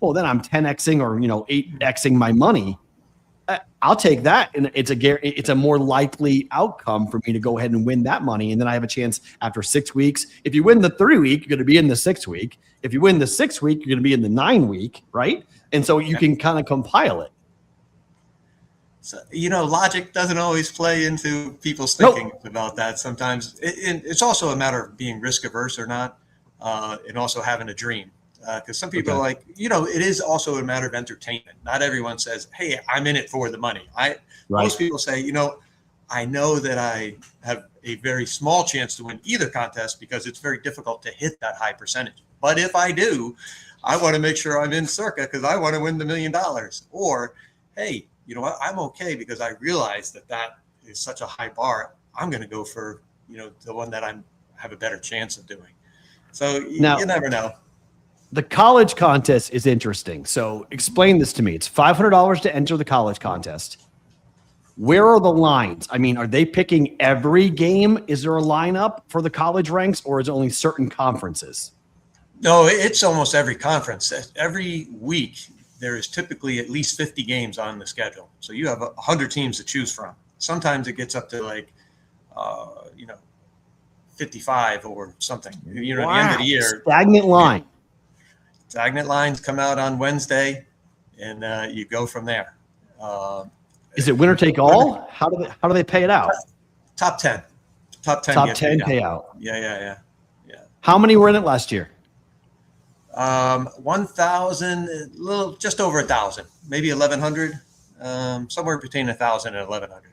A: well, then I'm 10xing or 8xing my money. I'll take that, and it's a more likely outcome for me to go ahead and win that money, and then I have a chance after 6 weeks. If you win the 3 week, you're going to be in the 6 week. If you win the 6 week, you're going to be in the 9 week, right? And so you can kind of compile it.
C: So, logic doesn't always play into people's thinking about that. Sometimes it's also a matter of being risk averse or not, and also having a dream. Because some people are like, it is also a matter of entertainment. Not everyone says, hey, I'm in it for the money. Most people say, I know that I have a very small chance to win either contest because it's very difficult to hit that high percentage. But if I do, I want to make sure I'm in Circa because I want to win the $1 million. Or, hey, I'm okay because I realize that is such a high bar. I'm going to go for, the one that I have a better chance of doing. So you never know.
A: The college contest is interesting. So explain this to me. It's $500 to enter the college contest. Where are the lines? I mean, are they picking every game? Is there a lineup for the college ranks, or is it only certain conferences?
C: No, it's almost every conference. Every week, there is typically at least 50 games on the schedule. So you have 100 teams to choose from. Sometimes it gets up to 55 or something. At the end of the year.
A: Stagnant line.
C: Stagnant lines come out on Wednesday, and you go from there.
A: Is it winner take all? How do they pay it out?
C: Top 10. Top 10
A: payout.
C: Yeah.
A: How many were in it last year?
C: 1,000, just over 1,000, maybe 1,100, somewhere between 1,000 and 1,100.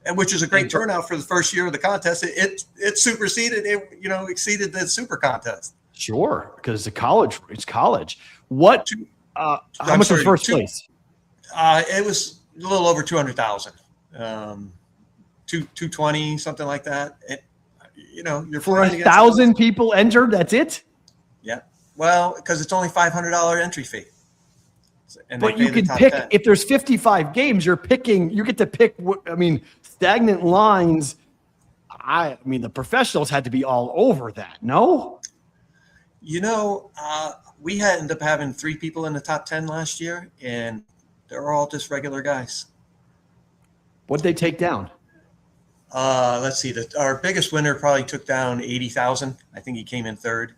C: and which is a great turnout for the first year of the contest. It superseded it, exceeded the super contest.
A: Sure, because it's a college. It's college. What? How much was first place?
C: It was a little over 200,000, 220, something like that. You're
A: for 1,000 people entered. That's it.
C: Yeah. Well, because it's only $500 entry fee. And
A: but you can pick 10. If there's 55 games, you get to pick. Stagnant lines. The professionals had to be all over that. No.
C: We ended up having 3 people in the top 10 last year, and they're all just regular guys.
A: What'd they take down?
C: Let's see. Our biggest winner probably took down 80,000. I think he came in third.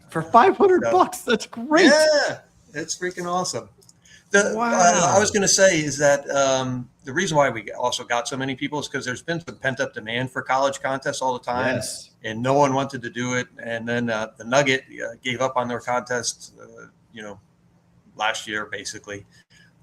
A: For $500, that's great.
C: Yeah, it's freaking awesome. Wow. I was going to say is that the reason why we also got so many people is because there's been some pent-up demand for college contests all the time.
A: Yes.
C: And no one wanted to do it. And then the Nugget gave up on their contest, last year, basically.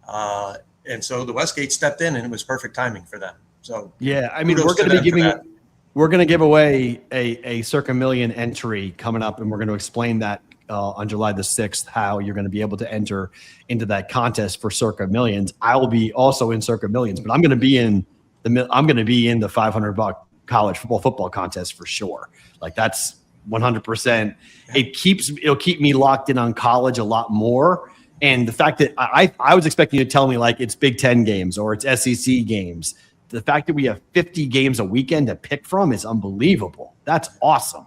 C: And so the Westgate stepped in, and it was perfect timing for them. So
A: yeah, we're going to give away a Circa Million entry coming up, and we're going to explain that on July the 6th, how you're going to be able to enter into that contest for Circa Millions. I will be also in Circa Millions, but I'm going to be in the $500 college football contest for sure. Like that's 100%. It'll keep me locked in on college a lot more. And the fact that I was expecting you to tell me like it's Big Ten games or it's SEC games. The fact that we have 50 games a weekend to pick from is unbelievable. That's awesome.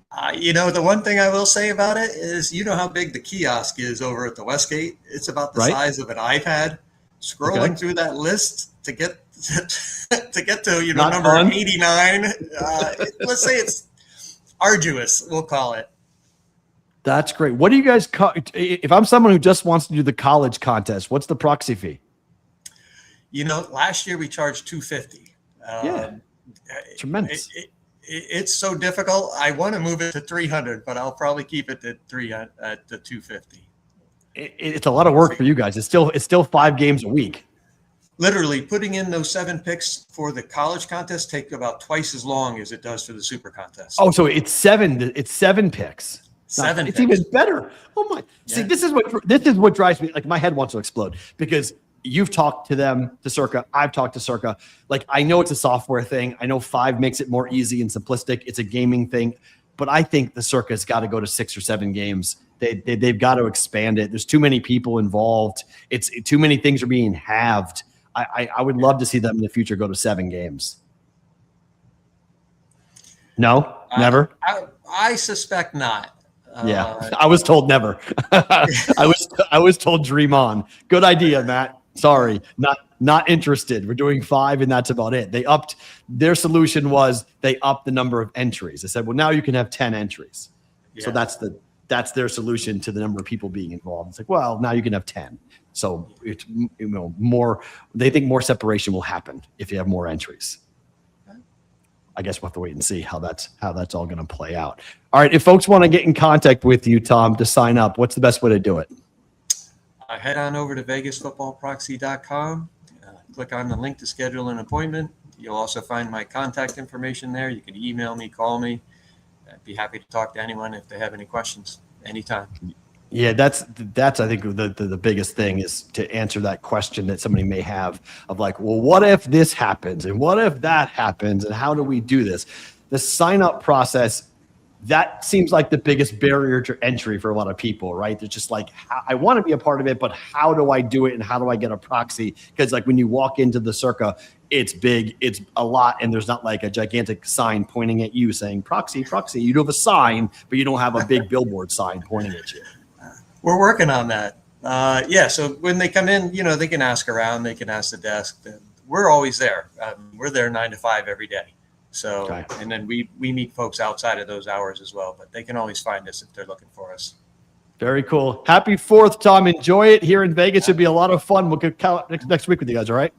C: The one thing I will say about it is, how big the kiosk is over at the Westgate. It's about the size of an iPad. Scrolling through that list to get to number 89. Let's say it's arduous. We'll call it.
A: That's great. What do you guys call? If I'm someone who just wants to do the college contest, what's the proxy fee?
C: Last year we charged $250.
A: Tremendous.
C: It's so difficult. I want to move it to 300, but I'll probably keep it at the 250.
A: It's a lot of work for you guys. It's still 5 games a week.
C: Literally putting in those 7 picks for the college contest take about twice as long as it does for the super contest.
A: Oh, so it's 7 picks.
C: 7
A: it's
C: picks.
A: Even better. Oh my. Yeah. See, this is what drives me. Like my head wants to explode because you've talked to them, to Circa. I've talked to Circa. Like I know it's a software thing. I know 5 makes it more easy and simplistic. It's a gaming thing, but I think the Circa's got to go to 6 or 7 games. They've got to expand it. There's too many people involved. It's too many things are being halved. I would love to see them in the future go to 7 games. No, never.
C: I suspect not.
A: Yeah, I was told never. I was told dream on. Good idea, Matt. Sorry, not interested. We're doing 5, and that's about it. They upped their solution was they upped the number of entries. They said, well, now you can have 10 entries. Yeah. So that's their solution to the number of people being involved. It's like, well, now you can have 10. So it's more. They think more separation will happen if you have more entries. I guess we'll have to wait and see how that's all going to play out. All right, if folks want to get in contact with you, Tom, to sign up, what's the best way to do it?
C: Head on over to vegasfootballproxy.com. Click on the link to schedule an appointment. You'll also find my contact information there. You can email me, call me. I'd be happy to talk to anyone if they have any questions anytime.
A: Yeah, that's I think the biggest thing is to answer that question that somebody may have of like, well, what if this happens and what if that happens and how do we do this? The sign up process, that seems like the biggest barrier to entry for a lot of people, right? They're just like, I want to be a part of it, but how do I do it and how do I get a proxy? Because like when you walk into the Circa, it's big, it's a lot, and there's not like a gigantic sign pointing at you saying proxy. You do have a sign, but you don't have a big billboard sign pointing at you.
C: We're working on that. So when they come in, they can ask around, they can ask the desk. We're always there. We're there 9 to 5 every day. So, okay. And then we meet folks outside of those hours as well, but they can always find us if they're looking for us.
A: Very cool. Happy 4th, Tom. Enjoy it here in Vegas. Should be a lot of fun. We'll get next week with you guys. All right.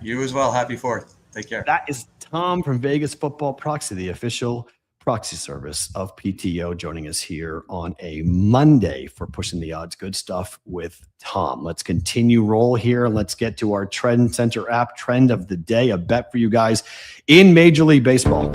C: You as well. Happy 4th. Take care.
A: That is Tom from Vegas Football Proxy, the official proxy service of PTO, joining us here on a Monday for Pushing the Odds. Good stuff with Tom. Let's continue roll here. Let's get to our Trend Center app trend of the day, a bet for you guys in Major League Baseball.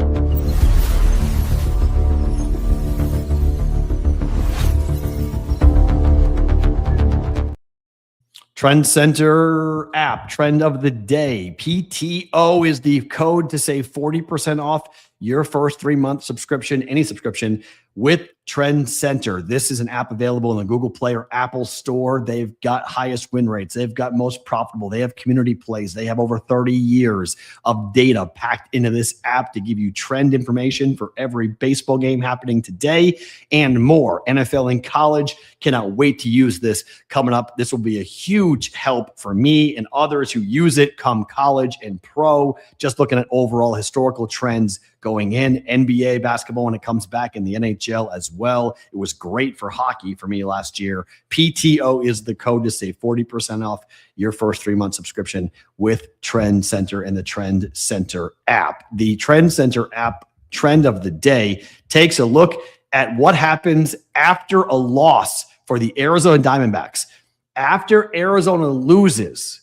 A: Trend Center app trend of the day. PTO is the code to save 40% off your first 3-month subscription, any subscription with Trend Center. This is an app available in the Google Play or Apple Store. They've got highest win rates. They've got most profitable. They have community plays. They have over 30 years of data packed into this app to give you trend information for every baseball game happening today and more. NFL and college, cannot wait to use this coming up. This will be a huge help for me and others who use it come college and pro. Just looking at overall historical trends going in NBA basketball when it comes back, in the NHL as well. It was great for hockey for me last year. PTO is the code to save 40% off your first 3-month subscription with Trend Center and the Trend Center app. The Trend Center app trend of the day takes a look at what happens after a loss for the Arizona Diamondbacks. After Arizona loses,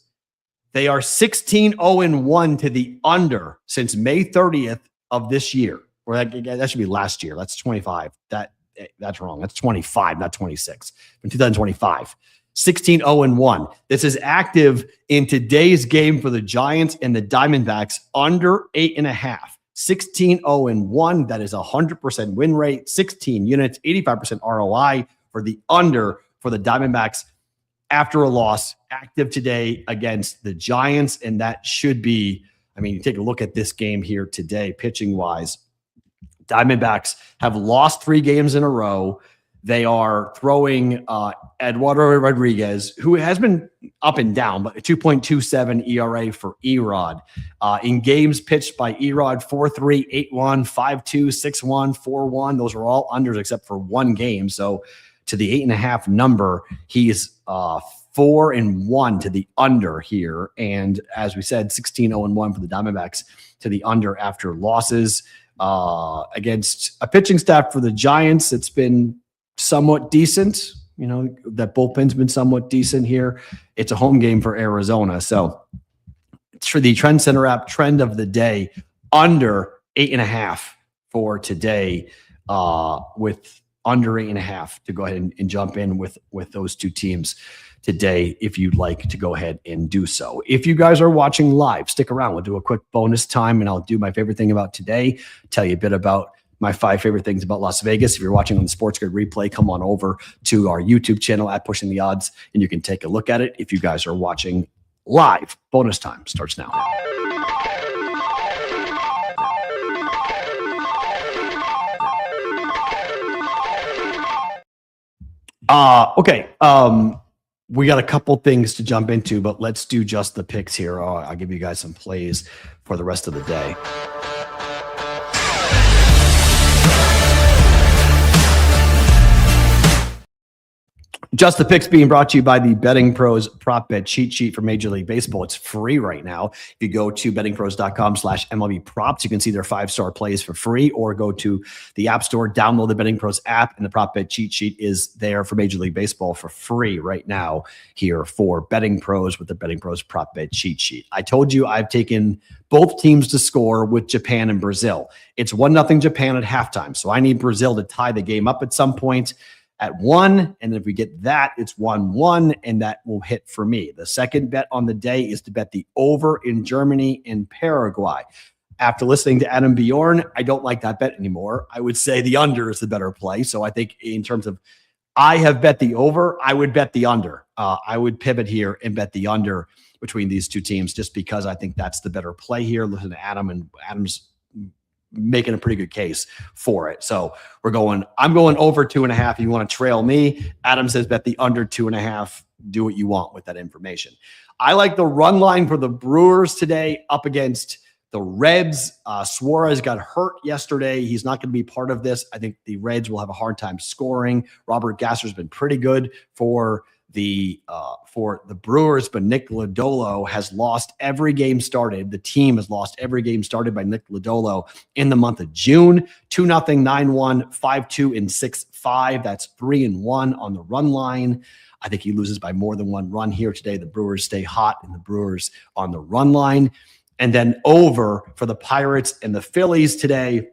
A: they are 16-0-1 to the under since May 30th of this year. Or that should be last year. That's 25. That's wrong. That's 25, not 26. In 2025, 16-0-1. This is active in today's game for the Giants and the Diamondbacks under 8.5. 16-0-1. That is 100% win rate, 16 units, 85% ROI for the under for the Diamondbacks after a loss, active today against the Giants. And that should be, I mean, you take a look at this game here today, pitching wise. Diamondbacks have lost 3 games in a row. They are throwing Eduardo Rodriguez, who has been up and down, but a 2.27 ERA for Erod. In games pitched by Erod, 4-3, 8-1, 5-2, 6-1, 4-1. Those are all unders except for one game. So to the 8.5 number, he's 4-1 to the under here. And as we said, 16-0-1 for the Diamondbacks to the under after losses against a pitching staff for the Giants. It's been somewhat decent. You know, that bullpen's been somewhat decent here. It's a home game for Arizona. So it's for the Trend Center app trend of the day, under 8.5 for today, with under 8.5 to go ahead and jump in with those two teams today if you'd like to go ahead and do so. If you guys are watching live, stick around. We'll do a quick bonus time and I'll do my favorite thing about today, tell you a bit about my 5 favorite things about Las Vegas. If you're watching on the Sports Grid replay, come on over to our YouTube channel at Pushing the Odds and you can take a look at it. If you guys are watching live, bonus time starts now. Okay. We got a couple things to jump into, but let's do just the picks here. I'll give you guys some plays for the rest of the day. Just the Picks being brought to you by the Betting Pros prop bet cheat sheet for Major League Baseball. It's free right now. If you go to bettingpros.com/MLB props, you can see their 5-star plays for free, or go to the App Store, download the Betting Pros app, and the prop bet cheat sheet is there for Major League Baseball for free right now here for Betting Pros with the Betting Pros prop bet cheat sheet. I told you I've taken both teams to score with Japan and Brazil. It's 1-0 Japan at halftime, so I need Brazil to tie the game up at some point at 1, and if we get that, it's 1-1, and that will hit for me. The second bet on the day is to bet the over in Germany and Paraguay. After listening to Adam Bjorn, I don't like that bet anymore. I would say the under is the better play. So I think in terms of, I have bet the over, I would bet the under. I would pivot here and bet the under between these two teams, just because I think that's the better play here. Listen to Adam, and Adam's making a pretty good case for it. So I'm going over 2.5. If you want to trail me, Adam says bet the under 2.5. Do what you want with that information. I like the run line for the Brewers today up against the Reds. Suarez got hurt yesterday. He's not going to be part of this. I think the Reds will have a hard time scoring. Robert Gasser's been pretty good for for the Brewers, but Nick Lodolo has lost every game started. The team has lost every game started by Nick Lodolo in the month of June. 2-0, 9-1, 5-2, and 6-5. That's 3-1 on the run line. I think he loses by more than one run here today. The Brewers stay hot, and the Brewers on the run line. And then over for the Pirates and the Phillies today.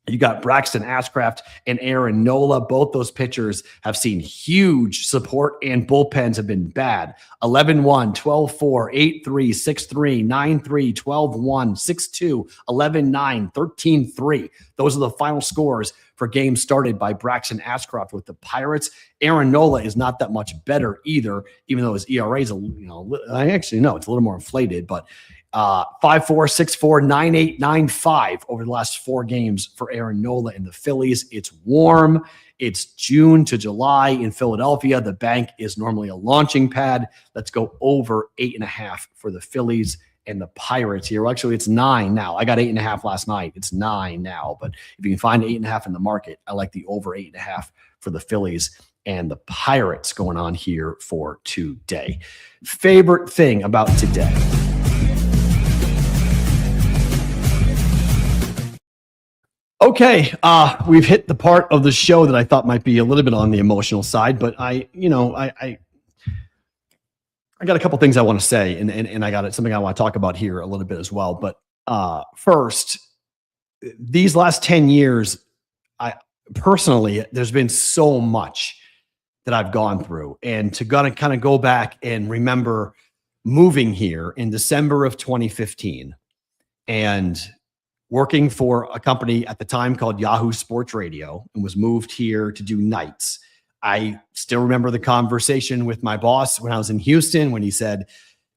A: You got Braxton Ashcraft and Aaron Nola. Both those pitchers have seen huge support, and bullpens have been bad. 11-1, 12-4, 8-3, 6-3, 9-3, 12-1, 6-2, 11-9, 13-3. Those are the final scores for games started by Braxton Ashcraft with the Pirates. Aaron Nola is not that much better either, even though his ERA is, I actually know it's a little more inflated, but 5-4, 6-4, 9-8, 9-5 over the last 4 games for Aaron Nola and the Phillies. It's warm. It's June to July in Philadelphia. The bank is normally a launching pad. Let's go over 8.5 for the Phillies and the Pirates here. Well, actually, it's 9 now. I got 8.5 last night. It's 9 now. But if you can find 8.5 in the market, I like the over 8.5 for the Phillies and the Pirates going on here for today. Favorite thing about today. Okay, we've hit the part of the show that I thought might be a little bit on the emotional side, but I got a couple things I want to say, and I got something I want to talk about here a little bit as well. But first, these last 10 years, personally, there's been so much that I've gone through, and to kind of go back and remember moving here in December of 2015 and working for a company at the time called Yahoo Sports Radio, and was moved here to do nights. I still remember the conversation with my boss when I was in Houston, when he said,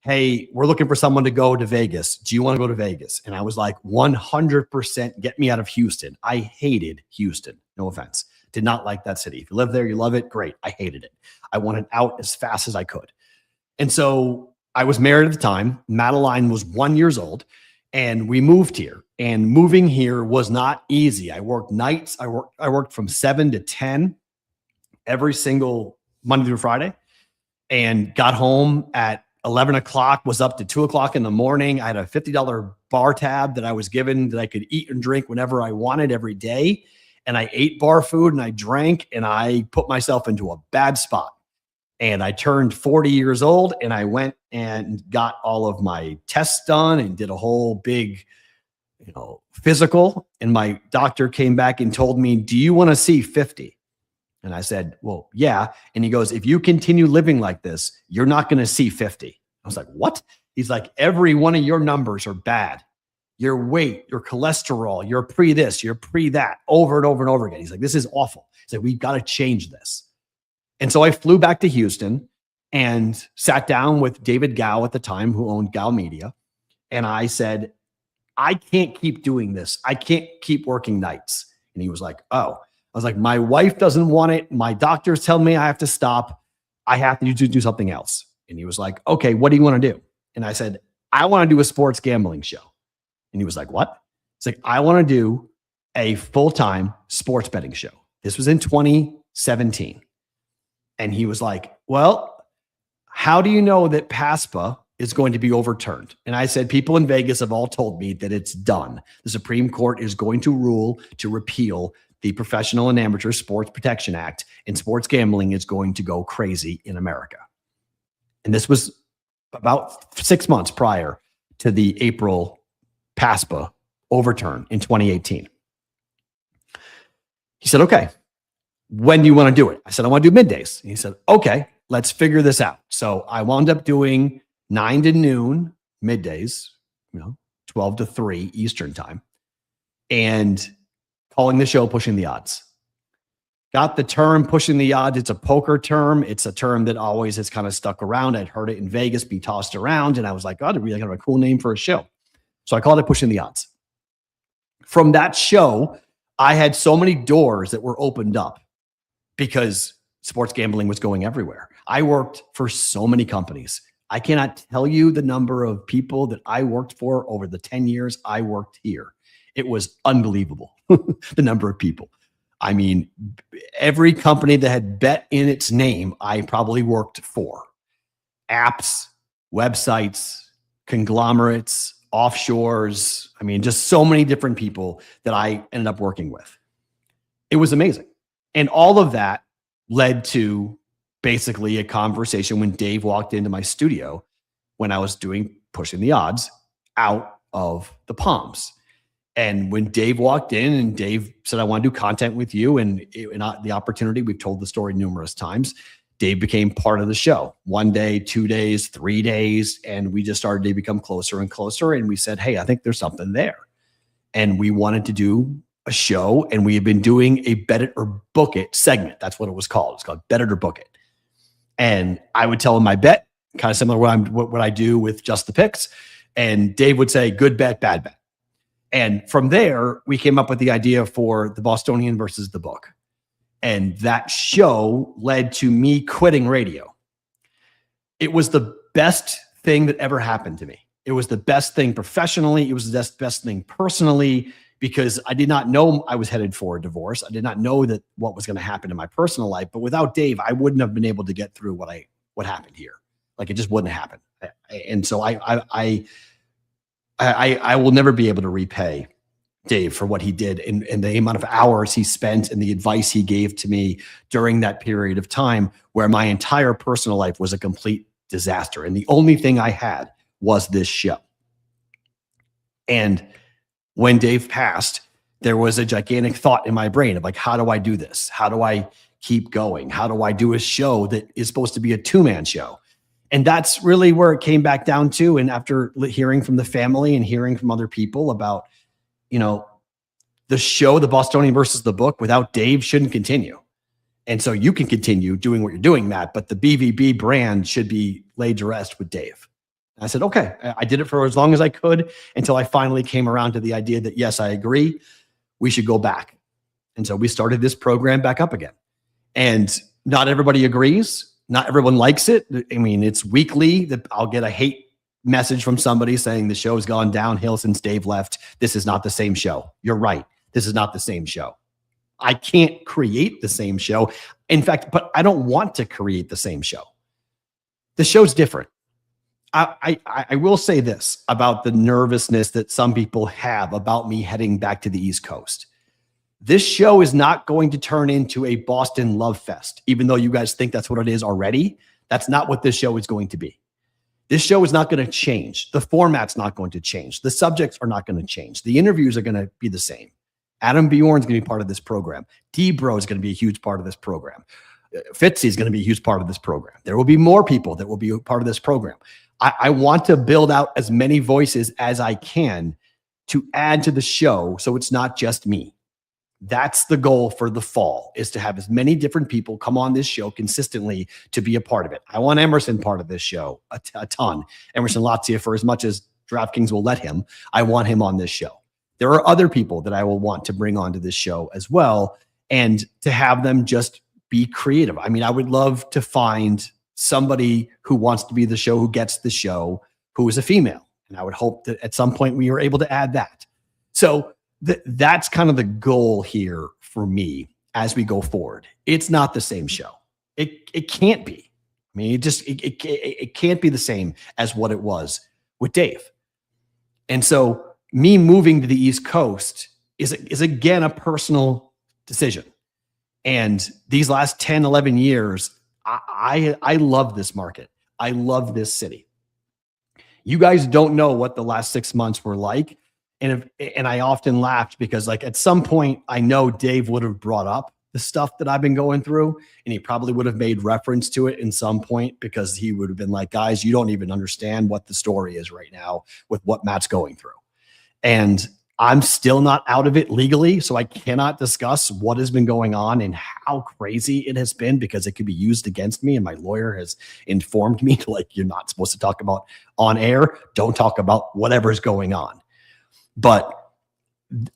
A: "Hey, we're looking for someone to go to Vegas. Do you want to go to Vegas?" And I was like, 100% get me out of Houston. I hated Houston. No offense. Did not like that city. If you live there, you love it. Great. I hated it. I wanted out as fast as I could. And so I was married at the time. Madeline was 1 year old. And we moved here, and moving here was not easy. I worked nights. I worked from 7 to 10 every single Monday through Friday, and got home at 11 o'clock, was up to 2 o'clock in the morning. I had a $50 bar tab that I was given that I could eat and drink whenever I wanted every day. And I ate bar food and I drank, and I put myself into a bad spot. And I turned 40 years old, and I went and got all of my tests done and did a whole big, physical. And my doctor came back and told me, "Do you want to see 50?" And I said, "Well, yeah." And he goes, "If you continue living like this, you're not going to see 50. I was like, "What?" He's like, "Every one of your numbers are bad. Your weight, your cholesterol, your pre this, your pre that, over and over and over again." He's like, "This is awful." He's like, "We've got to change this." And so I flew back to Houston and sat down with David Gow at the time, who owned Gow Media. And I said, "I can't keep doing this. I can't keep working nights." And he was like, "Oh." I was like, "My wife doesn't want it. My doctors tell me I have to stop. I have to do something else." And he was like, "Okay, what do you want to do?" And I said, "I want to do a sports gambling show." And he was like, "What?" It's like, "I want to do a full-time sports betting show." This was in 2017. And he was like, "Well, how do you know that PASPA is going to be overturned?" And I said, "People in Vegas have all told me that it's done. The Supreme Court is going to rule to repeal the Professional and Amateur Sports Protection Act, and sports gambling is going to go crazy in America." And this was about 6 months prior to the April PASPA overturn in 2018. He said, "Okay, when do you want to do it?" I said, "I want to do middays." And he said, "Okay, let's figure this out." So I wound up doing 9 to noon middays, 12 to 3 Eastern time, and calling the show Pushing the Odds. Got the term Pushing the Odds. It's a poker term. It's a term that always has kind of stuck around. I'd heard it in Vegas be tossed around, and I was like, "Oh, that'd be kind of a cool name for a show." So I called it Pushing the Odds. From that show, I had so many doors that were opened up because sports gambling was going everywhere. I worked for so many companies. I cannot tell you the number of people that I worked for over the 10 years I worked here. It was unbelievable, the number of people. I mean, every company that had bet in its name, I probably worked for. Apps, websites, conglomerates, offshores. I mean, just so many different people that I ended up working with. It was amazing. And all of that led to basically a conversation when Dave walked into my studio when I was doing Pushing the Odds out of the Palms. And when Dave walked in and Dave said, I want to do content with you, and the opportunity, we've told the story numerous times, Dave became part of the show. 1 day, 2 days, 3 days. And we just started to become closer and closer. And we said, hey, I think there's something there. And we wanted to do a show, and we have been doing a Bet It or Book It segment. That's what it was called. It's called Bet It or Book It. And I would tell him my bet, kind of similar to what I do with Just the Picks. And Dave would say, good bet, bad bet. And from there, we came up with the idea for the Bostonian versus the book. And that show led to me quitting radio. It was the best thing that ever happened to me. It was the best thing professionally. It was the best thing personally, because I did not know I was headed for a divorce. I did not know that what was going to happen in my personal life. But without Dave, I wouldn't have been able to get through what happened here. Like, it just wouldn't happen. And so I will never be able to repay Dave for what he did and the amount of hours he spent and the advice he gave to me during that period of time where my entire personal life was a complete disaster. And the only thing I had was this show. And when Dave passed, there was a gigantic thought in my brain of like, how do I do this? How do I keep going? How do I do a show that is supposed to be a two-man show? And that's really where it came back down to. And after hearing from the family and hearing from other people about, the show, the Bostonian versus the book, without Dave shouldn't continue. And so you can continue doing what you're doing, Matt, but the BVB brand should be laid to rest with Dave. And I said, okay. I did it for as long as I could until I finally came around to the idea that, yes, I agree, we should go back. And so we started this program back up again. And not everybody agrees. Not everyone likes it. I mean, it's weekly that I'll get a hate message from somebody saying the show's gone downhill since Dave left. This is not the same show. You're right. This is not the same show. I can't create the same show. In fact, but I don't want to create the same show. The show's different. I will say this about the nervousness that some people have about me heading back to the East Coast. This show is not going to turn into a Boston love fest, even though you guys think that's what it is already. That's not what this show is going to be. This show is not going to change. The format's not going to change. The subjects are not going to change. The interviews are going to be the same. Adam Bjorn's going to be part of this program. D-Bro is going to be a huge part of this program. Fitzy is going to be a huge part of this program. There will be more people that will be a part of this program. I want to build out as many voices as I can to add to the show so it's not just me. That's the goal for the fall, is to have as many different people come on this show consistently to be a part of it. I want Emerson part of this show a ton. Emerson Latzia, for as much as DraftKings will let him, I want him on this show. There are other people that I will want to bring onto this show as well, and to have them just be creative. I mean, I would love to find somebody who wants to be the show, who gets the show, who is a female. And I would hope that at some point we are able to add that. So that's kind of the goal here for me as we go forward. It's not the same show. It can't be. I mean, it can't be the same as what it was with Dave. And so me moving to the East Coast is again a personal decision. And these last 10, 11 years, I love this market. I love this city. You guys don't know what the last 6 months were like. And I often laughed because, like, at some point I know Dave would have brought up the stuff that I've been going through, and he probably would have made reference to it in some point, because he would have been like, guys, you don't even understand what the story is right now with what Matt's going through. And I'm still not out of it legally, so I cannot discuss what has been going on and how crazy it has been, because it could be used against me. And my lawyer has informed me, like, you're not supposed to talk about on air. Don't talk about whatever's going on. But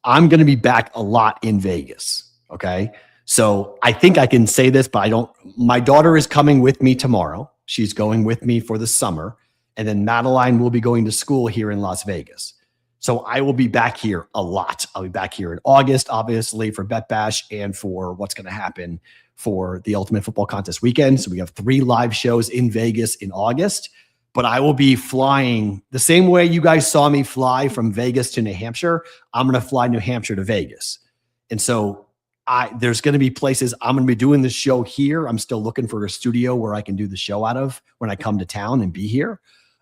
A: I'm going to be back a lot in Vegas. Okay. So I think I can say this, but I don't. My daughter is coming with me tomorrow. She's going with me for the summer. And then Madeline will be going to school here in Las Vegas. So I will be back here a lot I'll be back here in August, obviously, for Bet Bash and for what's going to happen for the Ultimate Football Contest weekend. So we have 3 live shows in Vegas in August, but I will be flying the same way you guys saw me fly from Vegas to New Hampshire. I'm going to fly New Hampshire to Vegas. And so there's going to be places I'm going to be doing the show here. I'm still looking for a studio where I can do the show out of when I come to town and be here.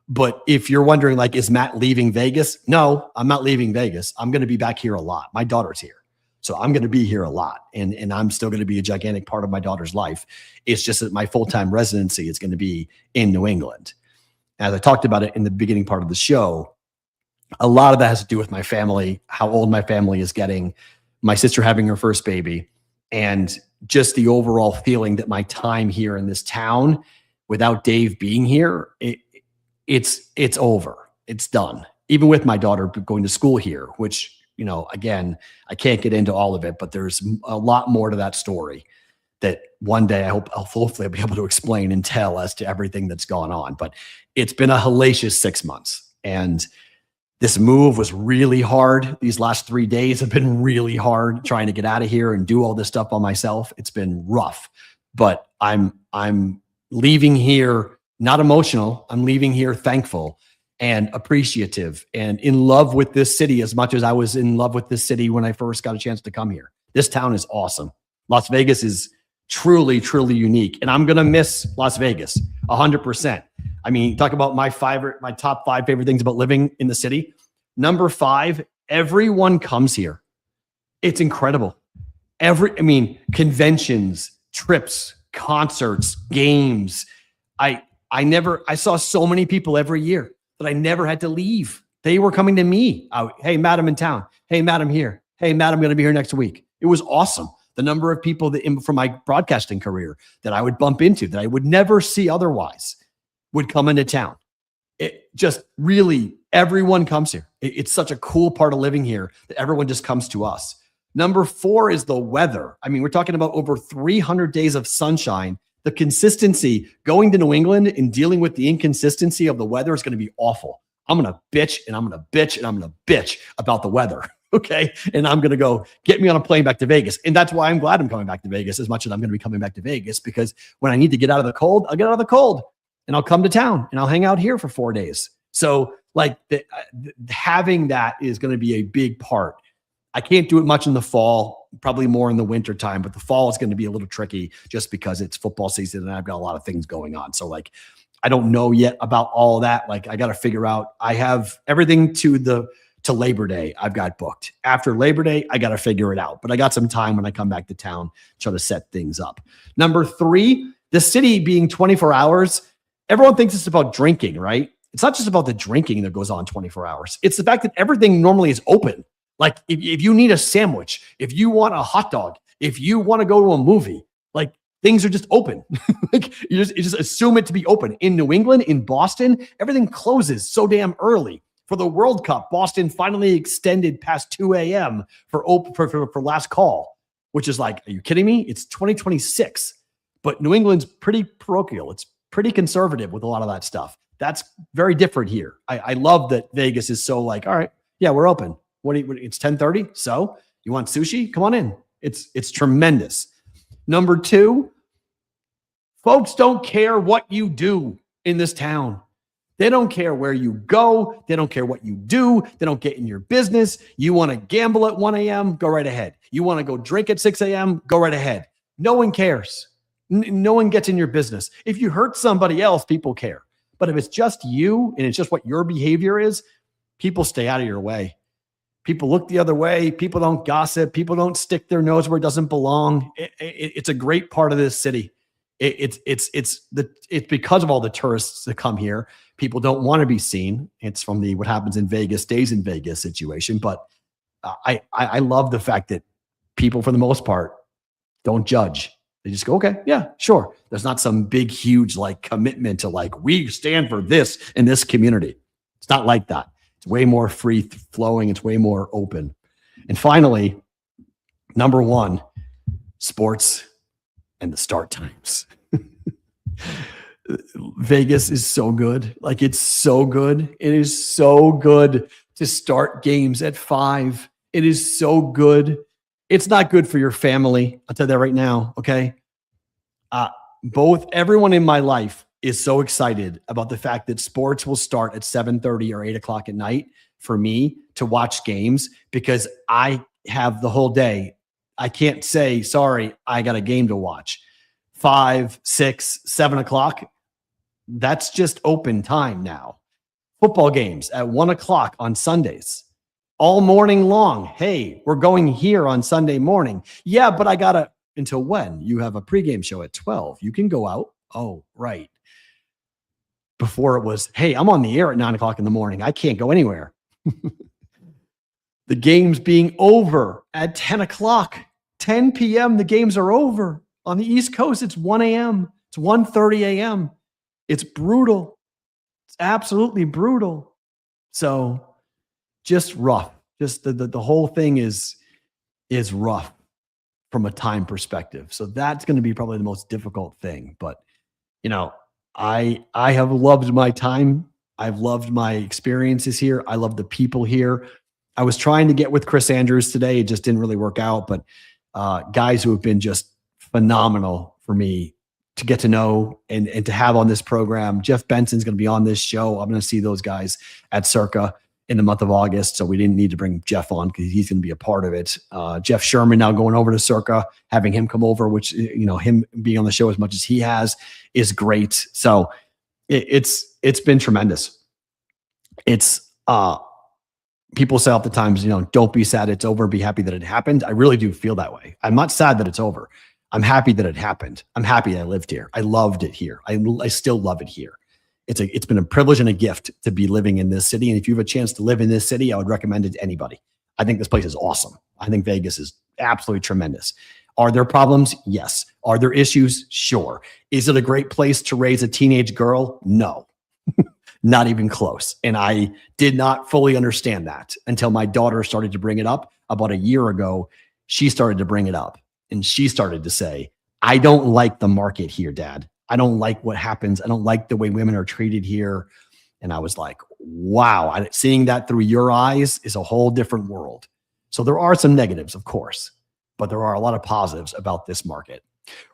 A: But if you're wondering, like, is Matt leaving Vegas? No, I'm not leaving Vegas. I'm going to be back here a lot. My daughter's here. So I'm going to be here a lot. And I'm still going to be a gigantic part of my daughter's life. It's just that my full-time residency is going to be in New England. As I talked about it in the beginning part of the show, a lot of that has to do with my family, how old my family is getting, my sister having her first baby, and just the overall feeling that my time here in this town without Dave being here, it's over. It's done. Even with my daughter going to school here, which, you know, again, I can't get into all of it, but there's a lot more to that story that one day hopefully I'll be able to explain and tell as to everything that's gone on. But it's been a hellacious 6 months. And this move was really hard. These last 3 days have been really hard trying to get out of here and do all this stuff by myself. It's been rough, but I'm leaving here not emotional. I'm leaving here thankful and appreciative and in love with this city as much as I was in love with this city when I first got a chance to come here. This town is awesome. Las Vegas is truly, truly unique. And I'm going to miss Las Vegas 100%. I mean, talk about my top 5 favorite things about living in the city. Number 5, everyone comes here. It's incredible. Conventions, trips, concerts, games. I saw so many people every year that I never had to leave. They were coming to me. Hey, Matt, I'm in town. Hey, Matt, I'm here. Hey, Matt, I'm going to be here next week. It was awesome. The number of people from my broadcasting career that I would bump into that I would never see otherwise would come into town. It just really, everyone comes here. It's such a cool part of living here that everyone just comes to us. Number 4 is the weather. I mean, we're talking about over 300 days of sunshine. The consistency, going to New England and dealing with the inconsistency of the weather is going to be awful. I'm going to bitch and I'm going to bitch and I'm going to bitch about the weather. Okay. And I'm going to go get me on a plane back to Vegas. And that's why I'm glad I'm coming back to Vegas as much as I'm going to be coming back to Vegas, because when I need to get out of the cold, I'll get out of the cold and I'll come to town and I'll hang out here for 4 days. So like having that is going to be a big part. I can't do it much in the fall, probably more in the winter time, but the fall is going to be a little tricky just because it's football season and I've got a lot of things going on. So like, I don't know yet about all that. Like I got to figure out, I have everything to Labor Day I've got booked. After Labor Day, I got to figure it out, but I got some time when I come back to town, try to set things up. Number 3, the city being 24 hours. Everyone thinks it's about drinking, right? It's not just about the drinking that goes on 24 hours. It's the fact that everything normally is open. Like if you need a sandwich, if you want a hot dog, if you want to go to a movie, like things are just open. Like you just assume it to be open. In New England, in Boston, everything closes so damn early. For the World Cup, Boston finally extended past 2 a.m. for last call, which is like, are you kidding me? It's 2026. But New England's pretty parochial. It's pretty conservative with a lot of that stuff. That's very different here. I love that Vegas is so like, all right, yeah, we're open. It's 10:30. So you want sushi? Come on in. It's tremendous. Number 2, folks don't care what you do in this town. They don't care where you go. They don't care what you do. They don't get in your business. You want to gamble at 1 a.m., go right ahead. You want to go drink at 6 a.m., go right ahead. No one cares. No one gets in your business. If you hurt somebody else, people care. But if it's just you and it's just what your behavior is, people stay out of your way. People look the other way. People don't gossip. People don't stick their nose where it doesn't belong. It's a great part of this city. It's because of all the tourists that come here. People don't want to be seen. It's from the what happens in Vegas stays in Vegas situation. But I love the fact that people, for the most part, don't judge. They just go, okay, yeah, sure. There's not some big, huge like commitment to like, we stand for this in this community. It's not like that. It's way more free flowing. It's way more open. And finally, number 1, sports and the start times. Vegas is so good. Like it's so good. It is so good to start games at 5 It is so good. It's not good for your family. I'll tell you that right now. Okay. Everyone in my life is so excited about the fact that sports will start at 7:30 or 8 o'clock at night for me to watch games, because I have the whole day. I can't say, sorry, I got a game to watch. 5, 6, 7 o'clock. That's just open time now. Football games at 1 o'clock on Sundays, all morning long. Hey, we're going here on Sunday morning. Yeah, but I gotta, until when? You have a pregame show at 12. You can go out. Oh, right. Before it was, hey, I'm on the air at 9 o'clock in the morning. I can't go anywhere. The games being over at 10 o'clock, 10 p.m. The games are over. On the East Coast, it's 1 a.m. It's 1:30 a.m. It's brutal. It's absolutely brutal. So just rough. Just the whole thing is rough from a time perspective. So that's going to be probably the most difficult thing. But, I have loved my time. I've loved my experiences here. I love the people here. I was trying to get with Chris Andrews today. It just didn't really work out. But guys who have been just phenomenal for me to get to know and to have on this program. Jeff Benson's going to be on this show. I'm going to see those guys at Circa in the month of August. So we didn't need to bring Jeff on because he's going to be a part of it. Jeff Sherman now going over to Circa, having him come over, which, him being on the show as much as he has is great. So it's been tremendous. It's people say oftentimes, don't be sad it's over, be happy that it happened. I really do feel that way. I'm not sad that it's over. I'm happy that it happened. I'm happy I lived here. I loved it here. I still love it here. It's been a privilege and a gift to be living in this city. And if you have a chance to live in this city, I would recommend it to anybody. I think this place is awesome. I think Vegas is absolutely tremendous. Are there problems? Yes. Are there issues? Sure. Is it a great place to raise a teenage girl? No, not even close. And I did not fully understand that until my daughter started to bring it up about a year ago. She started to bring it up and she started to say, I don't like the market here, Dad. I don't like what happens. I don't like the way women are treated here. And I was like, wow, seeing that through your eyes is a whole different world. So there are some negatives, of course, but there are a lot of positives about this market.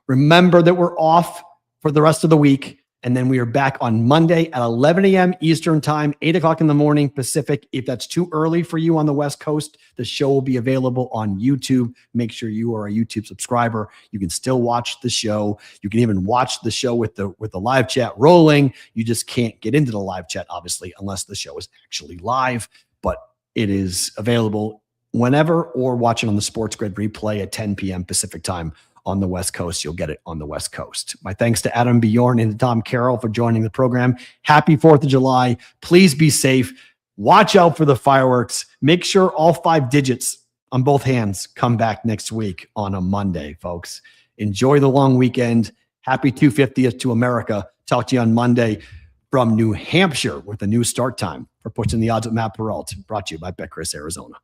A: Remember that we're off for the rest of the week. And then we are back on Monday at 11 a.m. Eastern time, 8 o'clock in the morning Pacific. If that's too early for you on the West Coast, the show will be available on YouTube. Make sure you are a YouTube subscriber. You can still watch the show. You can even watch the show with the live chat rolling. You just can't get into the live chat, obviously, unless the show is actually live. But it is available whenever, or watch it on the Sports Grid replay at 10 p.m. Pacific time. On the West Coast, you'll get it on the West Coast. My thanks to Adam Bjorn and to Tom Carroll for joining the program. Happy 4th of July. Please be safe. Watch out for the fireworks. Make sure all 5 digits on both hands come back next week on a Monday, folks. Enjoy the long weekend. Happy 250th to America. Talk to you on Monday from New Hampshire with a new start time for Pushing the Odds with Matt Peralt. Brought to you by Betcris Arizona.